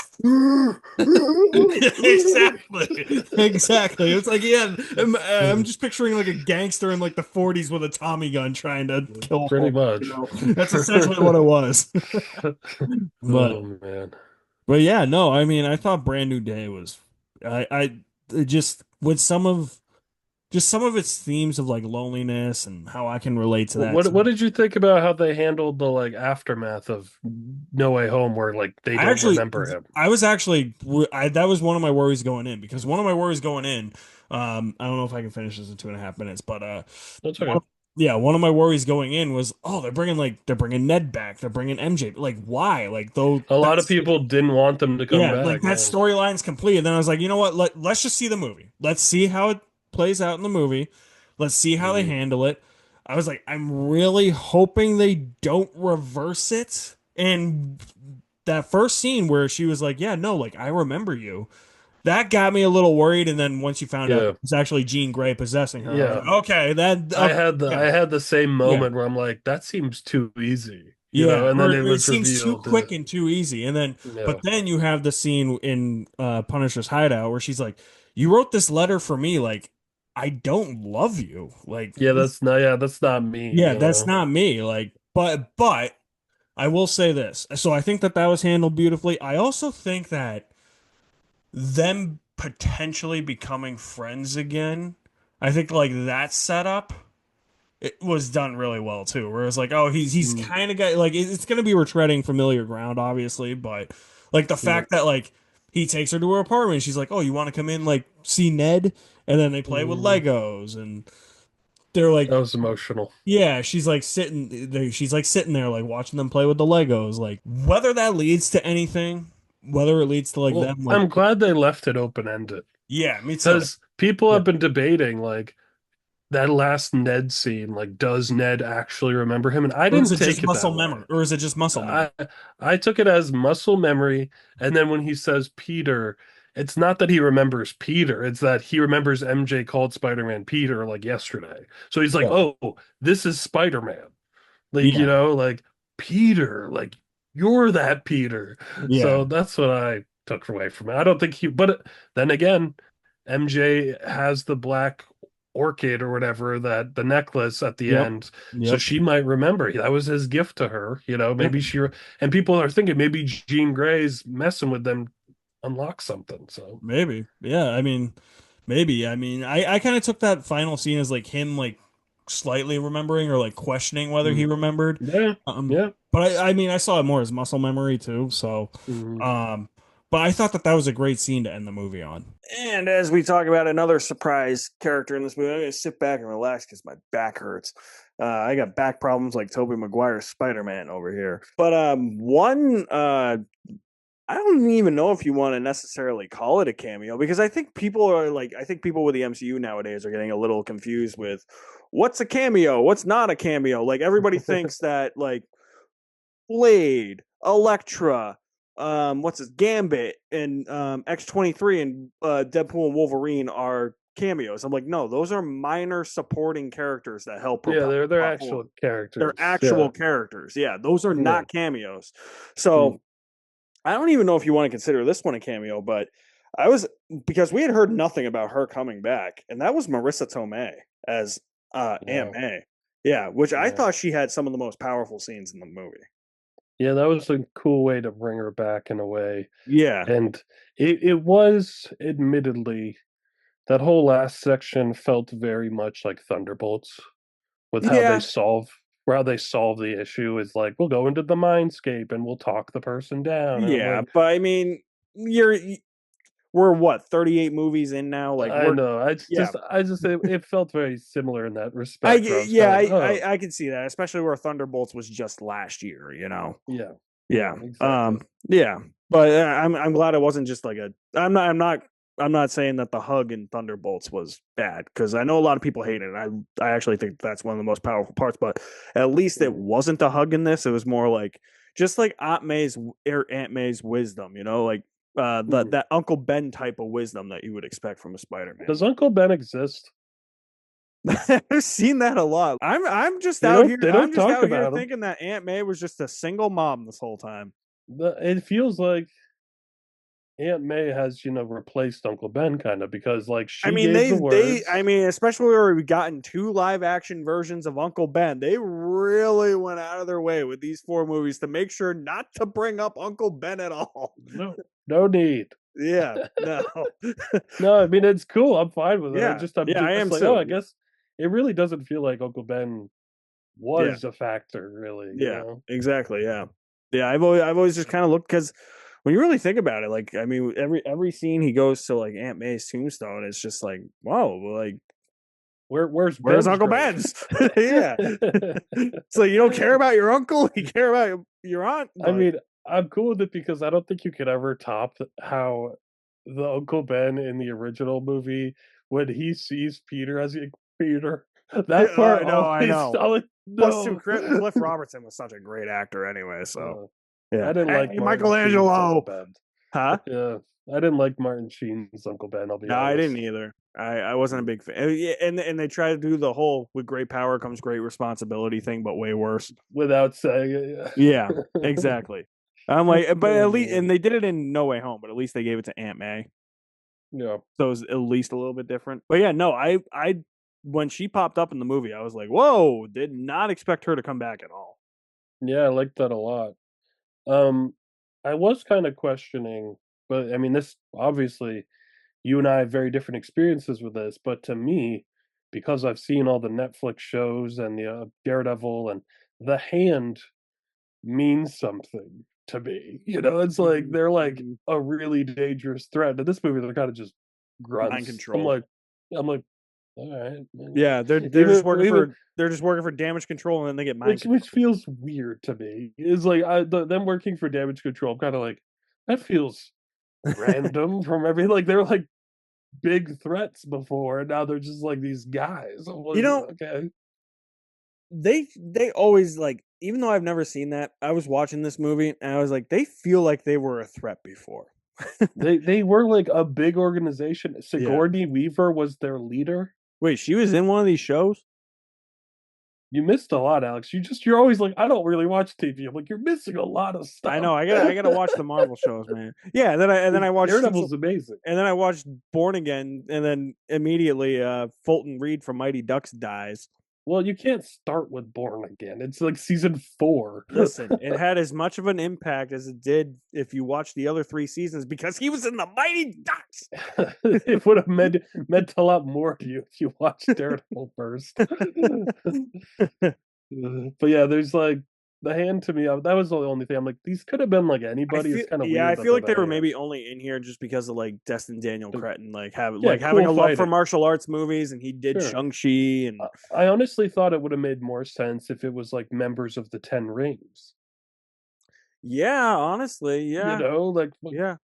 Exactly. Exactly. It's like, yeah, I'm just picturing like a gangster in like the 40s with a Tommy gun trying to kill Pretty Hulk, much. That's essentially what it was. But Oh man. yeah, no, I mean, I thought Brand New Day was I it just with some of its themes of like loneliness and how I can relate to that What too. did you think about how they handled the like aftermath of No Way Home where like they I don't actually, remember him? I was actually, that was one of my worries going in because one of my worries going in, I don't know if I can finish this in 2.5 minutes, but That's one, okay. yeah, one of my worries going in was, oh, they're bringing Ned back, they're bringing MJ, like why? Like though A lot of that's people didn't want them to come yeah, like back. that Yeah. storyline's complete. And then I was like, you know what? Let's just see the movie. Let's see how it plays out in the movie. Let's see how they Mhm. handle it. I was like, I'm really hoping they don't reverse it. And that first scene where she was like, "Yeah, no, like I remember you." That got me a little worried. And then once you found out Yeah. it's actually Jean Grey possessing her, I was Yeah. like, "Okay, that okay, I yeah, had the same yeah, moment where I'm like, that seems too easy, yeah." and Or then it it was seems too revealed. quick and too easy. And then, but Yeah. then you have the scene in Punisher's hideout where she's like, "You wrote this letter for me. Like, I don't love you. Like, this, That's not me, yeah, that's not me. Like, but." I will say this. So I think that that was handled beautifully. I also think that them potentially becoming friends again. I think like that setup it was done really well too. Where it's like, oh, he's Mm, kind of got like it's gonna be retreading familiar ground, obviously, but like the yep. fact that like he takes her to her apartment, she's like, oh, you want to come in like see Ned, and then they play with Mm, Legos, and they're like, that was emotional. yeah, she's like sitting there like watching them play with the Legos, like whether that leads to anything, whether it leads to like Well, them like I'm glad they left it open ended yeah, me too. because people Yeah. have been debating like that last Ned scene. Like, does Ned actually remember him? And I Or is didn't it just take it muscle that memory? way. Or is it just muscle memory? I I took it as muscle memory, and then when he says Peter, it's not that he remembers Peter, it's that he remembers MJ called Spider-Man Peter like yesterday. So he's like, Yeah. "Oh, this is Spider-Man." Like, Yeah. like Peter, like you're that Peter. Yeah. So that's what I took away from it. I don't think but then again, MJ has the black orchid or whatever that the necklace at the Yep. end, so Yep. she might remember that was his gift to her. Yep. Maybe and people are thinking maybe Jean Grey's messing with them, unlock something. So Maybe. Yeah. I mean, maybe. I mean, I kind of took that final scene as like him like slightly remembering or like questioning whether he mm, remembered. yeah, yeah. But I mean, I saw it more as muscle memory too. So, Mm. um, but I thought that that was a great scene to end the movie on. And as we talk about another surprise character in this movie, I'm going to sit back and relax because my back hurts. I got back problems like Tobey Maguire's Spider-Man over here. But I don't even know if you want to necessarily call it a cameo because I think people with the MCU nowadays are getting a little confused with what's a cameo, what's not a cameo. Like everybody thinks that like Blade, Elektra, what's his Gambit, and X-23 and Deadpool and Wolverine are cameos. I'm like, no, those are minor supporting characters that help Yeah, propel the they're plot actual forward. They're characters. Yeah, actual characters. Yeah, those are yeah. not cameos. Mm. So I don't even know if you want to consider this one a cameo, but I was because we had heard nothing about her coming back, and that was Marissa Tomei as Aunt Wow. May. Yeah, which I Yeah. thought she had some of the most powerful scenes in the movie. Yeah, that was a cool way to bring her back in a way. Yeah. And it was admittedly that whole last section felt very much like Thunderbolts with Yeah. how they solve the issue is like we'll go into the mindscape and we'll talk the person down. And I'm Yeah, like, but I mean, we're what, 38 movies in now? Like I know. yeah. I just it felt very similar in that respect where I was kind Yeah, of like, oh I can see that, especially where Thunderbolts was just last year. yeah, Yeah. yeah, exactly. Yeah. But I'm glad it wasn't just like a I'm not saying that the hug in Thunderbolts was bad because I know a lot of people hate it. I actually think that's one of the most powerful parts, but at least it Mm. wasn't a hug in this. It was more like just like Aunt May's wisdom, like that that Uncle Ben type of wisdom that you would expect from a Spider-Man. Does Uncle Ben exist? I've seen that a lot. I'm just They out don't here. they don't I'm just talk out here about him. thinking that Aunt May was just a single mom this whole time. It feels like Aunt May has, replaced Uncle Ben kind of because like I she mean, gave the I words. mean, especially where we've gotten two live action versions of Uncle Ben, they really went out of their way with these four movies to make sure not to bring up Uncle Ben at all. No, no need. Yeah, no. No, I mean it's cool. I'm fine with it. Yeah, I'm yeah, I am just like, oh, I too. guess it really doesn't feel like Uncle Ben Yeah, was a factor, really, yeah, exactly. Yeah, yeah. I've always just kind of looked because when you really think about it, like, I mean, every scene he goes to like Aunt May's tombstone, it's just like, whoa, like, Where's where's Ben's Uncle grave? Ben's? Yeah. So you don't care about your uncle, you care about your aunt, I but mean, I'm cool with it because I don't think you could ever top how the Uncle Ben in the original movie when he sees Peter as Peter. That part I know, I always, know. I'm like, Plus, too, no. Cliff Robertson was such a great actor anyway. So Uh, yeah. I didn't like Hey, Martin Sheen's Uncle Michelangelo, Ben. huh? Yeah, I didn't like Martin Sheen's Uncle Ben. I'll be No, I didn't honest. either. I wasn't a big fan. Yeah, and they try to do the whole with great power comes great responsibility thing, but way worse. Without saying it, Yeah, yeah. exactly. I'm like, but Oh at least, and man, they did it in No Way Home, but at least they gave it to Aunt May, yeah, so it was at least a little bit different. But yeah, no, when she popped up in the movie, I was like, whoa, did not expect her to come back at all. yeah, I like that a lot. Um, I was kind of questioning, but I mean, this obviously you and I have very different experiences with this, but to me, because I've seen all the Netflix shows and the Daredevil and the Hand means something to me. It's like Mm-hmm. they're like Mm-hmm. a really dangerous threat. In this movie, they're kind of just Mind grunts. control. I'm like, all right, Yeah, they're just even working even for damage control, and then they get mind which control. feels weird to me. Is like them working for damage control. I'm kind of like that feels random from every like they're like big threats before, and now they're just like these guys. I'm You like, know, okay, they always like, even though I've never seen that, I was watching this movie and I was like, they feel like they were a threat before. they were like a big organization. Yeah. Sigourney Weaver was their leader. Wait, she was in one of these shows? You missed a lot, Alex. You're always like, I don't really watch TV. I'm like, you're missing a lot of I stuff. know. I gotta watch the Marvel shows, man. Yeah, and then I watched Daredevil's amazing. and then I watched Born Again, and then immediately Fulton Reed from Mighty Ducks dies. Well, you can't start with Born Again. It's like season 4. Listen, it had as much of an impact as it did if you watch the other three seasons because he was in the Mighty Ducks. It would have meant a lot more to you if you watched Daredevil first. But yeah, there's like the Hand to me. That was the only thing. I'm like, these could have been like anybody. It's kind of Yeah, I weird that feel they're like the they were Hand. maybe only in here just because of like Destin Daniel But Cretton, yeah, having cool a love for fighting. martial arts movies, and he did Sure. Shang-Chi and I honestly thought it would have made more sense if it was like members of the Ten Rings. yeah, honestly, You yeah, know, like yeah.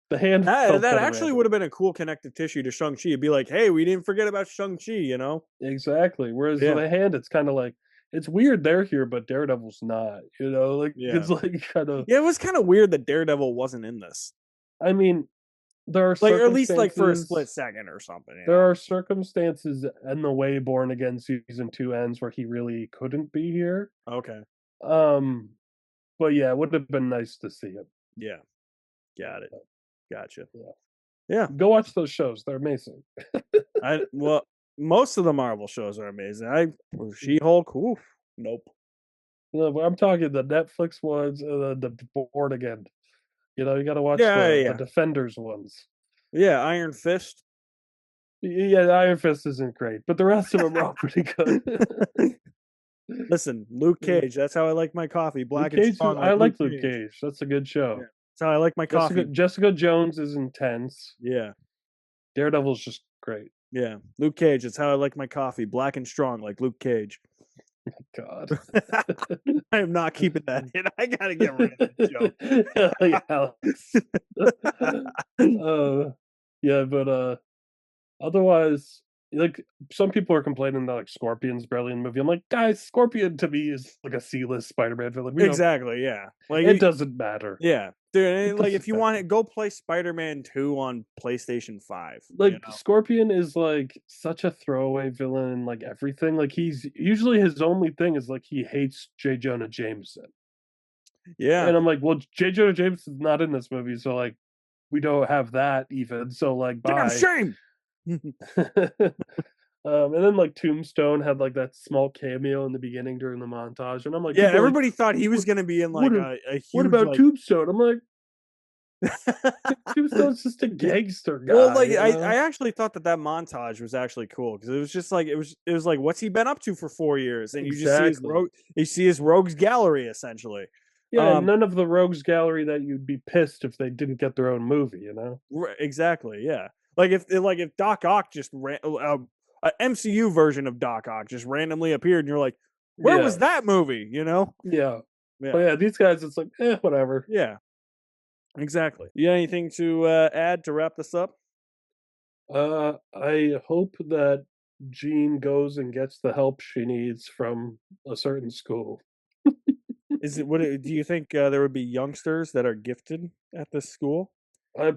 the Hand felt That kind of actually would random. have been a cool connective tissue to Shang-Chi. It'd be like, hey, we didn't forget about Shang-Chi, you know? Exactly. Whereas Yeah, the Hand, it's kind of like it's weird they're here, but Daredevil's not. Like yeah. it's like kind of. Yeah, it was kind of weird that Daredevil wasn't in this. I mean, there are Like, or at least like for a split circumstances. second or something, you There know? are circumstances in the way Born Again season 2 ends where he really couldn't be here. Okay. Um, but yeah, it would have been nice to see him. Yeah. Got it. Gotcha. Yeah. Yeah. Go watch those shows; they're amazing. Well, most of the Marvel shows are amazing. She-Hulk, oof. Nope. I'm talking the Netflix ones and then the Born Again. You got to watch Yeah, the yeah. Defenders ones. Yeah, Iron Fist. Yeah, Iron Fist isn't great, but the rest of them are all pretty good. Listen, Luke Cage. That's how I like my coffee, Luke black and Cage, strong, I like Luke like Luke Cage. Cage. That's a good show. Yeah, that's how I like my coffee. Jessica Jones is intense. Yeah, Daredevil's just great. yeah. Luke Cage. That's how I like my coffee, black and strong, like Luke Cage. God. I am not keeping that in. I gotta get rid of that Yeah, Alex. Yeah, but otherwise, like some people are complaining that like Scorpion's barely in the movie. I'm like, guys, Scorpion to me is like a C-list Spider-Man villain. We don't. exactly. Yeah. Like It doesn't matter. yeah. Dude, What like if you want the it, go play Spider-Man 2 on PlayStation 5, you like know. Scorpion is like such a throwaway villain in like everything. Like he's usually his only thing is like he hates J. Jonah Jameson. Yeah. And I'm like, well, J. Jonah Jameson's not in this movie, so like we don't have that even. So like Damn bye. shame. And then like Tombstone had like that small cameo in the beginning during the montage, and I'm like, Yeah, people are like, everybody thought he was what, gonna be in what, like a what huge about like Tombstone? I'm like, Tombstone's just a gangster well, guy, like you I know? actually thought that montage was actually cool because it was just like it was like what's he been up to for 4 years, and you just see his Exactly. rogues gallery essentially. Yeah, and Um, none of the rogues gallery that you'd be pissed if they didn't get their own movie, you know? exactly, yeah. Like if Doc Ock just ran a MCU version of Doc Ock just randomly appeared, and you're like, where was Yeah, that movie? You know? yeah. But Yeah, yeah, these guys, it's like, whatever. yeah, exactly. You got anything to add to wrap this up? I hope that Jean goes and gets the help she needs from a certain school. Is it what do you think there would be youngsters that are gifted at this school?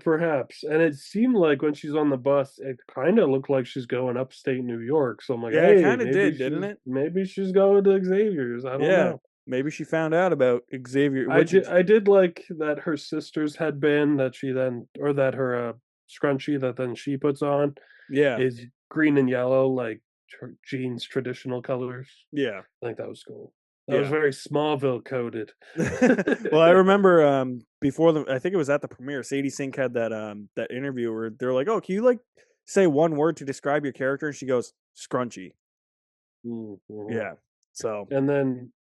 Perhaps. And it seemed like when she's on the bus, it kind of looked like she's going upstate New York. So I'm like, Yeah, it hey, kind of did, didn't it? maybe she's going to Xavier's. I don't Yeah, know. maybe she found out about Xavier. Which is, I did like that her sister's headband that she then, or that her scrunchie that then she puts on yeah, is green and yellow, like Jean's traditional colors. yeah, I think that was cool. That was yeah. very Smallville coded. Well, I remember before I think it was at the premiere. Sadie Sink had that interview where they're like, "Oh, can you like say one word to describe your character?" And she goes, "Scrunchy." Mhm. Yeah. So And then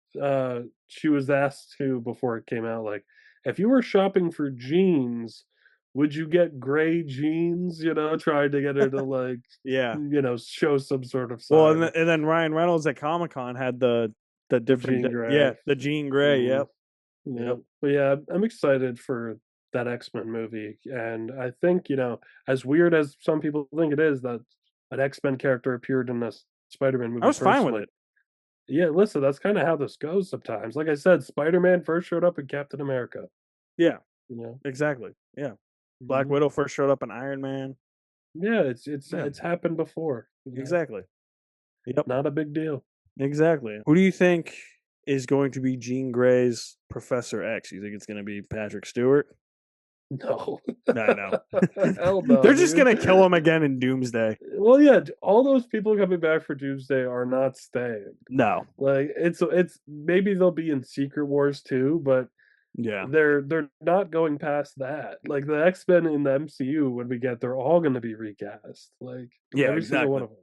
she was asked to before it came out, like, if you were shopping for jeans, would you get gray jeans? You know, trying to get her to like, yeah. show some sort of Well, sign. and then Ryan Reynolds at Comic Con had the The different jean yeah gray. the Jean Grey. Hmm. Yep. Yeah. Yep. But yeah, I'm excited for that X-Men movie. And I think, as weird as some people think it is that an X-Men character appeared in this Spider-Man I movie was fine with personally. it. Yeah, listen, that's kind of how this goes sometimes. Like I said, Spider-Man first showed up in Captain America, Yeah. you know. Exactly. Yeah. Black Hmm. Widow first showed up in Iron Man. Yeah, it's Yeah. it's happened before, Exactly. Yep. Not a big deal. Exactly. Who do you think is going to be Jean Grey's Professor X? You think it's going to be Patrick Stewart? No. I know. Hell no, They're just dude. going to kill him again in Doomsday. Well, yeah, all those people coming back for Doomsday are not staying. No. Like it's maybe they'll be in Secret Wars too, but Yeah. they're not going past that. Like the X-Men in the MCU, when we get, they're all going to be recast. Like Yeah, every single one exactly. of them.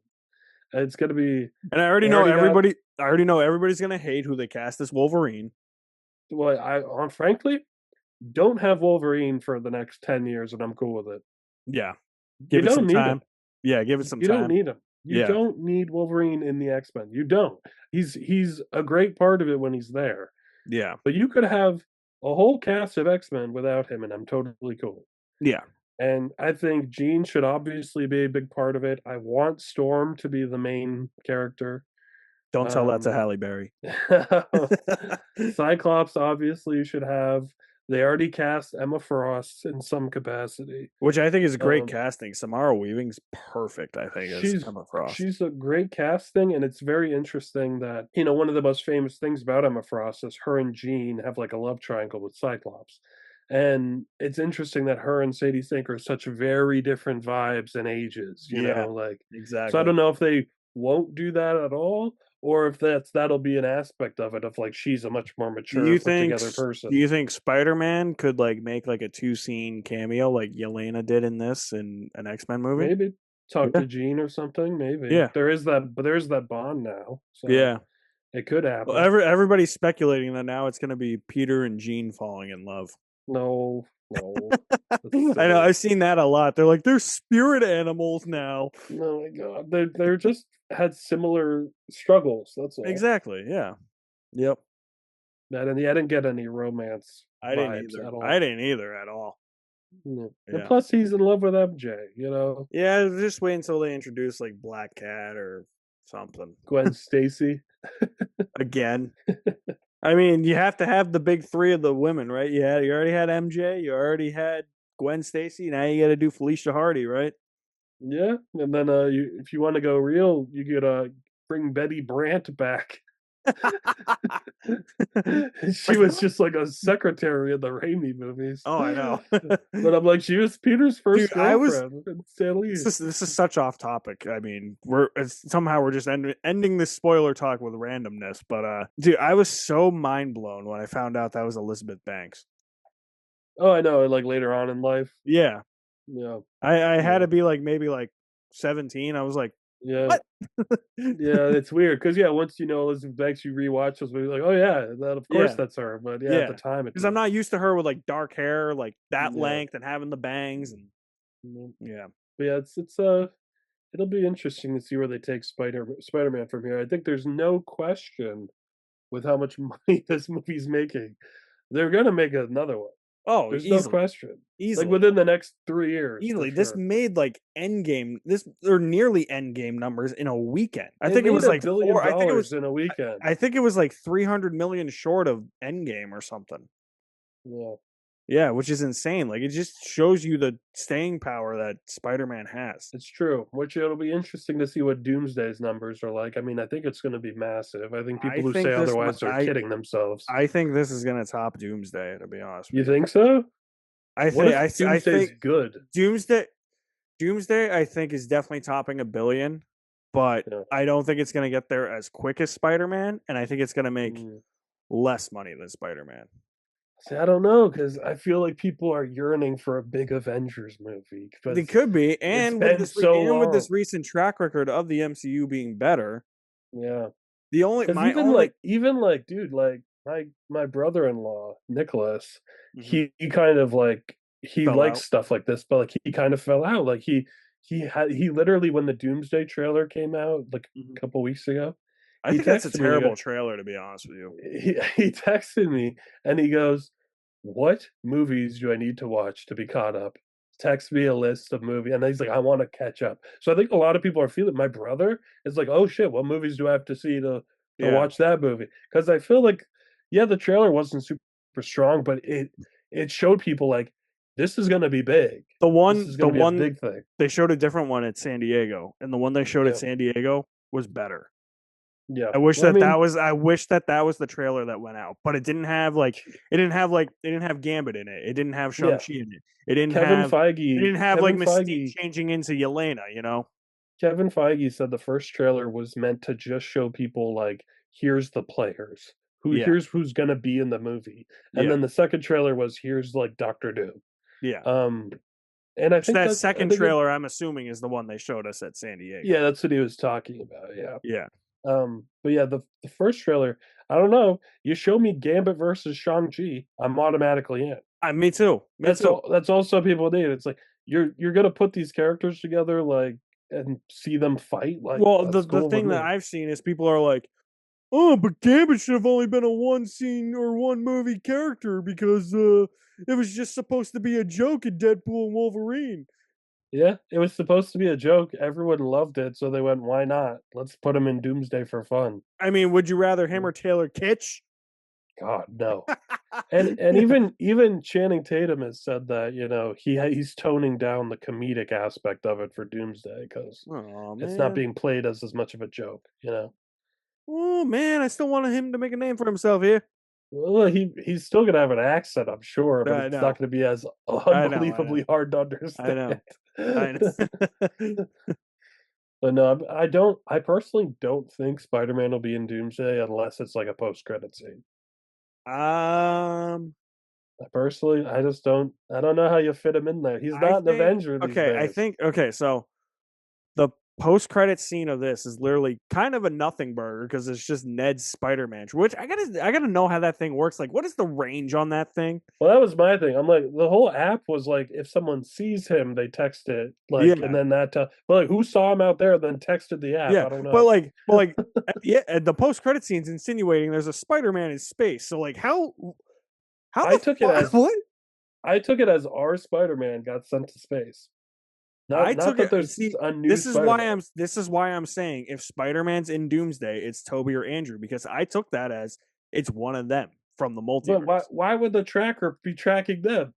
And it's going to be. And They already got. I already know everybody's going to hate who they cast as Wolverine. Well, frankly don't have Wolverine for the next 10 years, and I'm cool with it. Yeah. You Give it don't some need him. time. Yeah, give it some You don't time. need him. You Yeah. don't need Wolverine in the X-Men. You don't. He's a great part of it when he's there. Yeah. But you could have a whole cast of X-Men without him, and I'm totally cool. Yeah. And I think Jean should obviously be a big part of it. I want Storm to be the main character. Don't tell that to Um, Halle Berry. Cyclops obviously should have. They already cast Emma Frost in some capacity. Which I think is great Um, casting. Samara Weaving's perfect, I think, as she's Emma Frost. she's a great casting, and it's very interesting that one of the most famous things about Emma Frost is her and Jean have like a love triangle with Cyclops. And it's interesting that her and Sadie Sink are such very different vibes and ages, Yeah, like, so I exactly. don't know if they won't do that at all, or if that'll be an aspect of it, of like she's a much more Do mature, you put think together do person. you think Spider-Man could like make like a two-scene cameo like Yelena did in this in an X-Men movie? Maybe talk Yeah. to Jean or something. Maybe Yeah. there's that bond now, so Yeah. it could Well, happen. everybody's speculating that now it's going to be Peter and Jean falling in love. No, no, that's I know, silly. I've seen that a lot. They're like they're spirit animals now. Oh my god, they're just had similar struggles. That's all. Exactly. Yeah. Yep. And I didn't get any romance I didn't vibes either. at I all. didn't either at all. And Yeah. plus, he's in love with MJ. Yeah, just wait until they introduce like Black Cat or something Gwen Stacy. again. I mean, you have to have the big three of the women, right? You already had MJ, you already had Gwen Stacy. Now you got to do Felicia Hardy, right? Yeah, and then if you want to go real, you could bring Betty Brant back. She was just like a secretary in the Raimi movies. Oh, I know. But I'm like, she was Peter's Dude, first I was girlfriend in Stanley. this is such off topic. I mean, somehow we're just ending this spoiler talk with randomness. But dude, I was so mind blown when I found out that was Elizabeth Banks. Oh, I know, like later on in life. Yeah, Yeah, I had yeah, to be like maybe like 17. I was like, yeah. what? Yeah, it's weird because yeah, once you know Elizabeth Banks, you rewatch those movies like, oh yeah, that of course Yeah, that's her. But yeah, at the yeah. time it Because I'm didn't. not used to her with like dark hair, like that Yeah, length, and having the bangs, and mhm. yeah. But yeah, it's it'll be interesting to see where they take Spider-Man from here. I think there's no question with how much money this movie's making, they're gonna make another one. Oh, There's no easily, question. Like easily. within the next 3 years for Easily. This sure. made like Endgame, this or nearly Endgame numbers in a weekend. I It think it made was a like billion four. dollars in a weekend. I think it was like 300 million short of Endgame or something. Yeah. Yeah, which is insane. Like it just shows you the staying power that Spider-Man has. It's true. Which it'll be interesting to see what Doomsday's numbers are like. I mean, I think it's going to be massive. I think I people who say think this. otherwise are kidding themselves. I think this is gonna top Doomsday. To be honest with You you, think so? I What think if I Doomsday's think good? Doomsday Doomsday I think is definitely topping a billion, but Yeah. I don't think it's gonna get there as quick as Spider-Man, and I think it's gonna make Mm. less money than Spider-Man. See, I don't know because I feel like people are yearning for a big Avengers movie They because could be, it's been so and with long. this recent track record of the MCU being better, Yeah. the only Because my only even like dude, like my brother-in-law Nicholas, Mhm. he kind of like he Fell likes out. stuff like this, but like he kind of fell out. Like he literally when the Doomsday trailer came out like Mhm. a couple weeks ago, I he think that's a texted me terrible trailer, to be honest with you. he texted me and he goes, "What movies do I need to watch to be caught up?" Text me a list of movies, and he's like, "I want to catch up." So I think a lot of people are feeling. My brother is like, "Oh shit, what movies do I have to see to Yeah, watch that movie?" Because I feel like, yeah, the trailer wasn't super strong, but it showed people like this is going to be big. This is the going to be a one big thing. they showed a different one at San Diego, and the one they showed at Yeah, San Diego was better. yeah. Well, I mean, I wish that was the trailer that went out, but it didn't have Gambit in it. It didn't have Shang yeah. Chi in it. It didn't have like Kevin Mystique Feige changing into Yelena. You know? Kevin Feige said the first trailer was meant to just show people like here's the players. Yeah, Here's who's gonna be in the movie. And yeah, then the second trailer was here's like Doctor Doom. yeah. Um and I So think that that's I second think it trailer, I'm assuming, is the one they showed us at San Diego. yeah, that's what he was talking about. Yeah. Yeah, But yeah, the first trailer, I don't know. You show me Gambit versus Shang-Chi, I'm automatically in. me too. Me too. That's all some people need. It's like you're gonna put these characters together like and see them fight, like Well, that's the cool with thing that me. I've seen is people are like, "Oh, but Gambit should have only been a one scene or one movie character because it was just supposed to be a joke in Deadpool and Wolverine." Yeah, it was supposed to be a joke. Everyone loved it, so they went, "Why not? Let's put him in Doomsday for fun." I mean, would you rather him Mm. or Taylor Kitsch? God, no. And even Channing Tatum has said that, he's toning down the comedic aspect of it for Doomsday because Oh it's not man. being played as much of a joke. Oh man, I still wanted him to make a name for himself here. Well, he's still gonna have an accent, I'm sure, but I it's not know. gonna be as I know. I know. unbelievably hard to I understand. know. I know. But no, I don't. I personally don't think Spider-Man will be in Doomsday unless it's like a post-credit scene. um I just don't. I don't know how you fit him in there. He's I not an think Avenger these okay, days. so the post credit scene of this is literally kind of a nothing burger because it's just Ned's Spider Man, which I gotta know how that thing works. Like, what is the range on that thing? Well, that was my thing. I'm like, the whole app was like, if someone sees him, they text it, like, and Yeah, then but like, who saw him out there, then texted the app? yeah, I don't know. but like, yeah, the post credit scene's insinuating there's a Spider Man in space. So like, how I the took it fuck? as What? I took it as our Spider-Man got sent to space. I Not took that it. there's See, a new Spider-Man. this is why I'm saying if Spider Man's in Doomsday, it's Toby or Andrew because I took that as It's one of them from the But multiverse. why would the tracker be tracking them?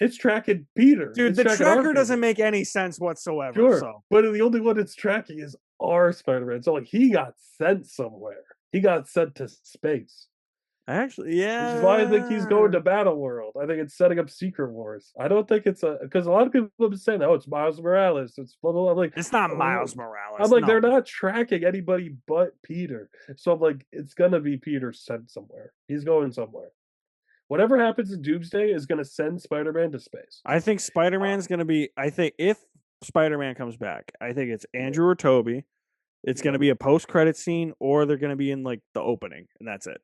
It's tracking Peter. Dude, it's the tracking our tracker Peter. doesn't make any sense whatsoever. Sure, So, but the only one it's tracking is our Spider-Man. So like he got sent somewhere. He got sent to space. actually, yeah. Which is why I think he's going to Battle World. I think it's setting up Secret Wars. I don't think it's because a lot of people have been saying, "Oh, it's Miles Morales." It's blah blah blah. I'm like, it's not oh, Miles Morales. I'm like, no. they're not tracking anybody but Peter. So I'm like, it's gonna be Peter sent somewhere. He's going somewhere. Whatever happens in Doomsday is gonna send Spider-Man to space. I think Spider-Man's going to be. I think if Spider-Man comes back, I think it's Andrew or Toby. It's going to be a post-credit scene, or they're going to be in like the opening, and that's it.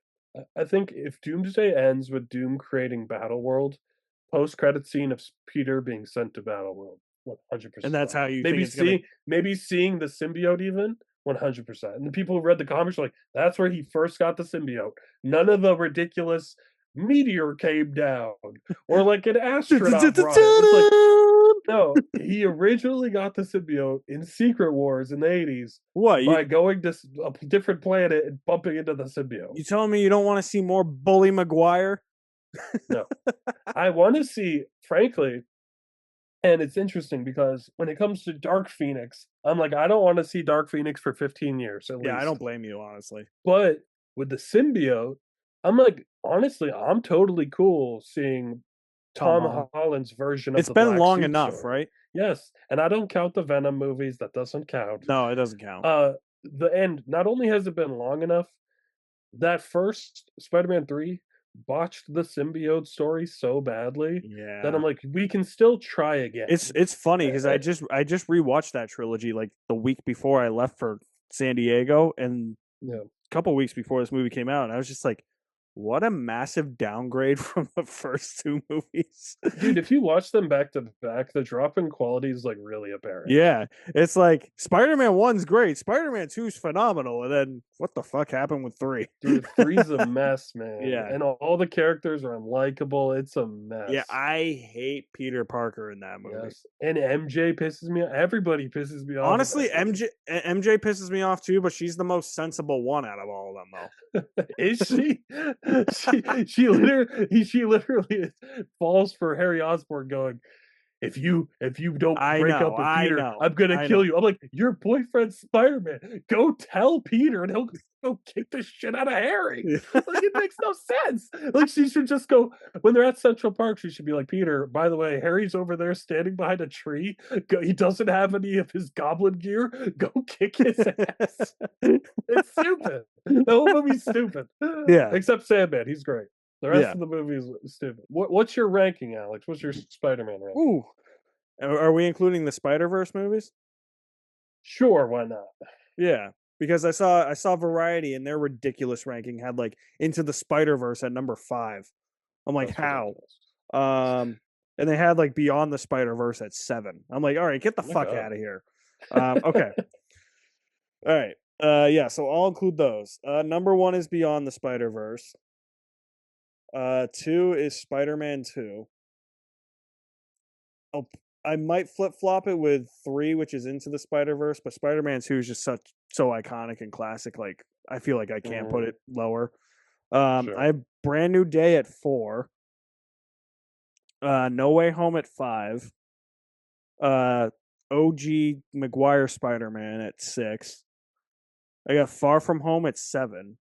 I think if Doomsday ends with Doom creating Battle World, post-credit scene of Peter being sent to Battle World, 100%. And that's how you maybe think it's seeing maybe seeing the symbiote even 100%. And the people who read the comics are like, that's where he first got the symbiote. None of the ridiculous meteor came down or like an astronaut brought it. It's like, no, he originally got the symbiote in Secret Wars in the 80s What? by going to a different planet and bumping into the symbiote. You telling me you don't want to see more Bully Maguire? No. I want to see, frankly, and it's interesting because when it comes to Dark Phoenix, I'm like, I don't want to see Dark Phoenix for 15 years at least. Yeah, I don't blame you, honestly. But with the symbiote, I'm like, honestly, I'm totally cool seeing Tom Holland's version of It's the been Black long Suit enough, story. right? Yes, and I don't count the Venom movies. That doesn't count. No, it doesn't count. The end. Not only has it been long enough, that first Spider-Man 3 botched the symbiote story so badly that I'm like, we can still try again. It's funny because I just rewatched that trilogy like the week before I left for San Diego, and a couple weeks before this movie came out, and I was just like, what a massive downgrade from the first two movies. Dude, if you watch them back to back, the drop in quality is like really apparent. Yeah. It's like Spider-Man 1's great, Spider-Man 2's phenomenal, and then what the fuck happened with 3? Dude, 3's a mess, man. Yeah. And all the characters are unlikable. It's a mess. Yeah, I hate Peter Parker in that movie. Yes. And MJ pisses me off. Everybody pisses me off. Honestly, MJ pisses me off too, but she's the most sensible one out of all of them, though. Is she? she literally falls for Harry Osborn, going, if you don't break up with Peter, I'm gonna kill you. I'm like, your boyfriend's Spider-Man. Go tell Peter, and he'll go kick the shit out of Harry. Like, it makes no sense. Like, she should just go when they're at Central Park. She should be like, Peter, by the way, Harry's over there standing behind a tree. He doesn't have any of his goblin gear. Go kick his ass. It's stupid. The whole movie's stupid. Yeah, except Sandman. He's great. The rest of the movie is stupid. What's your ranking, Alex? What's your Spider-Man ranking? Ooh. Are we including the Spider-Verse movies? Sure, why not? Yeah, because I saw Variety and their ridiculous ranking had like Into the Spider-Verse at number 5. I'm like, how? And they had like Beyond the Spider-Verse at 7. I'm like, all right, get the fuck out of here. Okay. All right. Yeah, so I'll include those. Number 1 is Beyond the Spider-Verse. 2 is Spider-Man 2. I might flip-flop it with 3, which is Into the Spider-Verse, but Spider-Man 2 is just so iconic and classic, like I feel like I can't put it lower. Sure. I have Brand New Day at 4. No Way Home at 5. OG Maguire Spider-Man at 6. I got Far From Home at 7.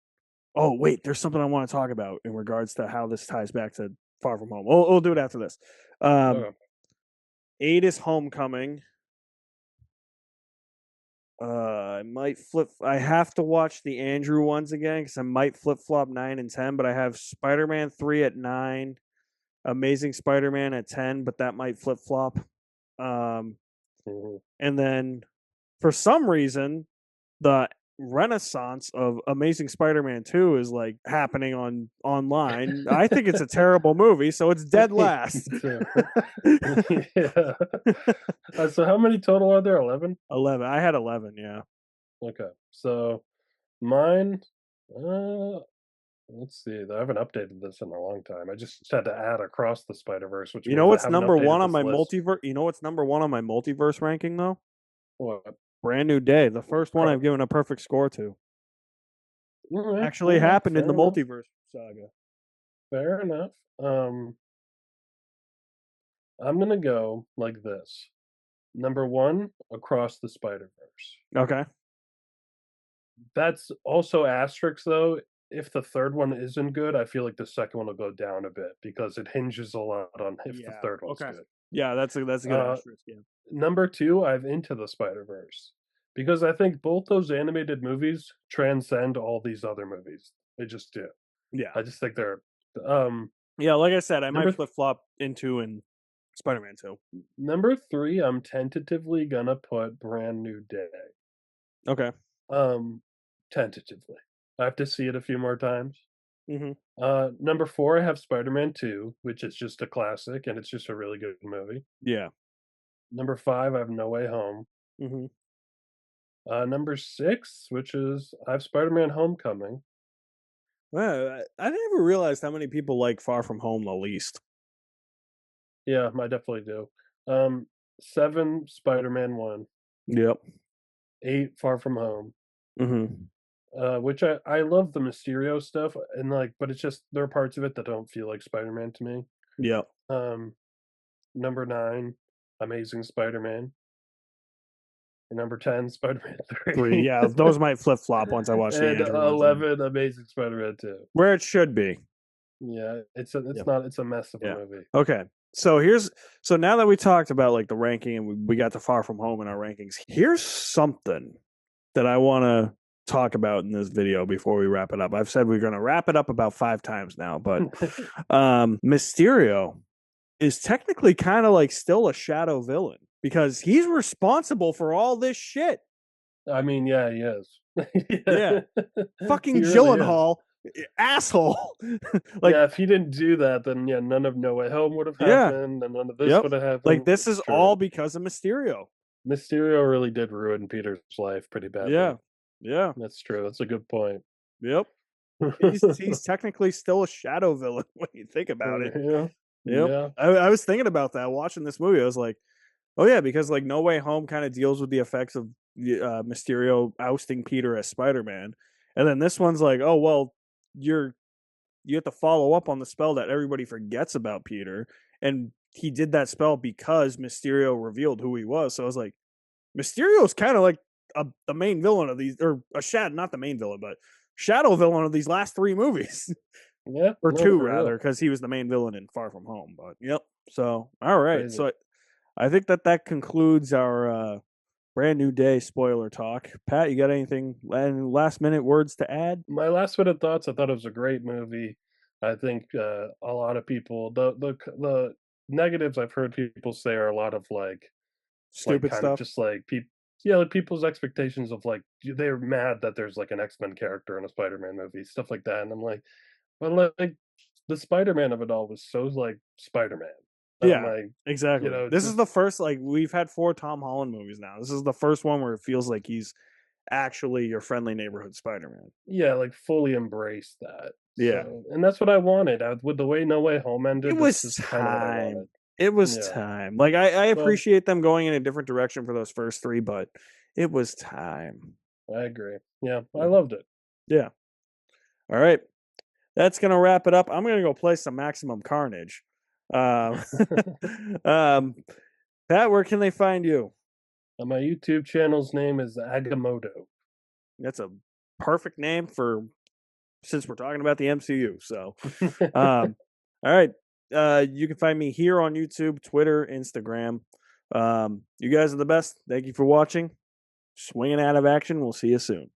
Oh, wait, there's something I want to talk about in regards to how this ties back to Far From Home. We'll do it after this. 8 is Homecoming. I might flip. I have to watch the Andrew ones again because I might flip-flop 9 and 10, but I have Spider-Man 3 at 9, Amazing Spider-Man at 10, but that might flip-flop. And then for some reason, the renaissance of Amazing Spider-Man 2 is like happening online. I think it's a terrible movie, so it's dead last. Yeah. So how many total are there? 11? 11. I had 11, yeah. Okay. So mine, let's see. I haven't updated this in a long time. I just had to add Across the Spider-Verse, which you know what's number 1 on my multiverse? You know what's number 1 on my multiverse ranking though? What? Brand New Day, the first one I've given a perfect score to. All right, actually happened in fair the enough. multiverse saga. Fair enough. I'm gonna go like this. Number one, Across the Spider Verse. Okay. That's also asterisk though. If the third one isn't good, I feel like the second one will go down a bit because it hinges a lot on if the Yeah. third one's Okay. good. Yeah, that's a good Uh, asterisk. Yeah. Number two, I've Into the Spider Verse because I think both those animated movies transcend all these other movies. They just do. Yeah. I just think they're um Yeah, like I said, I might number flip flop into and Spider-Man 2. number three. I'm tentatively gonna put Brand New Day. Okay. Um, tentatively. I have to see it a few more times. Mm-hmm. Number four, I have Spider-Man 2, which is just a classic, and it's just a really good movie. Yeah. Number five, I have No Way Home. Mm-hmm. Number six, which is I have Spider-Man Homecoming. Well, I never realized how many people like Far From Home the least. Yeah, I definitely do. Seven, Spider-Man 1. Yep. Eight, Far From Home. Mm-hmm. Which I love the Mysterio stuff, and like, but it's just there are parts of it that don't feel like Spider-Man to me. Yep. Um, Number nine, Amazing Spider-Man. And number 10, Spider-Man 3. 3. Yeah, those might flip flop once I watch the And Andrew ones. 11, Amazing Spider-Man 2. Where it should be. Yeah, it's Yep. not it's a mess of a Yeah. movie. Okay. So now that we talked about like the ranking and we got to Far From Home in our rankings, here's something that I want to talk about in this video before we wrap it up. I've said we're going to wrap it up about 5 times now, but Mysterio is technically kind of like still a shadow villain because he's responsible for all this shit. I mean, yeah, he is. Yeah. Fucking He really is. Gyllenhaal, asshole. Like, yeah, if he didn't do that, then yeah, none of No Way Home would have happened, and none of this would have happened. Like this is True. all because of Mysterio. Mysterio really did ruin Peter's life pretty badly. Yeah. That's true. That's a good point. Yep. He's technically still a shadow villain when you think about it. Yeah. Yep. Yeah. I was thinking about that watching this movie. I was like, oh yeah, because like No Way Home kind of deals with the effects of Mysterio ousting Peter as Spider-Man, and then this one's like, oh well, you have to follow up on the spell that everybody forgets about Peter, and he did that spell because Mysterio revealed who he was. So I was like, Mysterio's kind of like the main villain of these, or not the main villain, but shadow villain of these last 3 movies. Yeah. Or 2 rather, because he was the main villain in Far From Home. But yep. So all right. Crazy. So I think that concludes our Brand New Day spoiler talk. Pat, you got anything last minute words to add? My last minute thoughts. I thought it was a great movie. I think a lot of people the negatives I've heard people say are a lot of like Stupid kind stuff. of just like people. Yeah, like people's expectations of like they're mad that there's like an X-Men character in a Spider-Man movie, stuff like that, and I'm like, well, like the Spider-Man of it all was so like Spider-Man. Yeah, like, exactly. you know, this is the first, like, we've had 4 Tom Holland movies now. This is the first one where it feels like he's actually your friendly neighborhood Spider-Man. Yeah, like fully embrace that. Yeah. So, and that's what I wanted. With the way No Way Home ended, It was this is kind of what I wanted. It was Yeah. time. Like I appreciate them going in a different direction for those first 3, but it was time. I agree. Yeah, I loved it. Yeah. All right. That's going to wrap it up. I'm going to go play some Maximum Carnage. Pat, where can they find you? My YouTube channel's name is Agamotto. That's a perfect name since we're talking about the MCU. So, all right. You can find me here on YouTube, Twitter, Instagram. You guys are the best. Thank you for watching. Swinging out of action. We'll see you soon.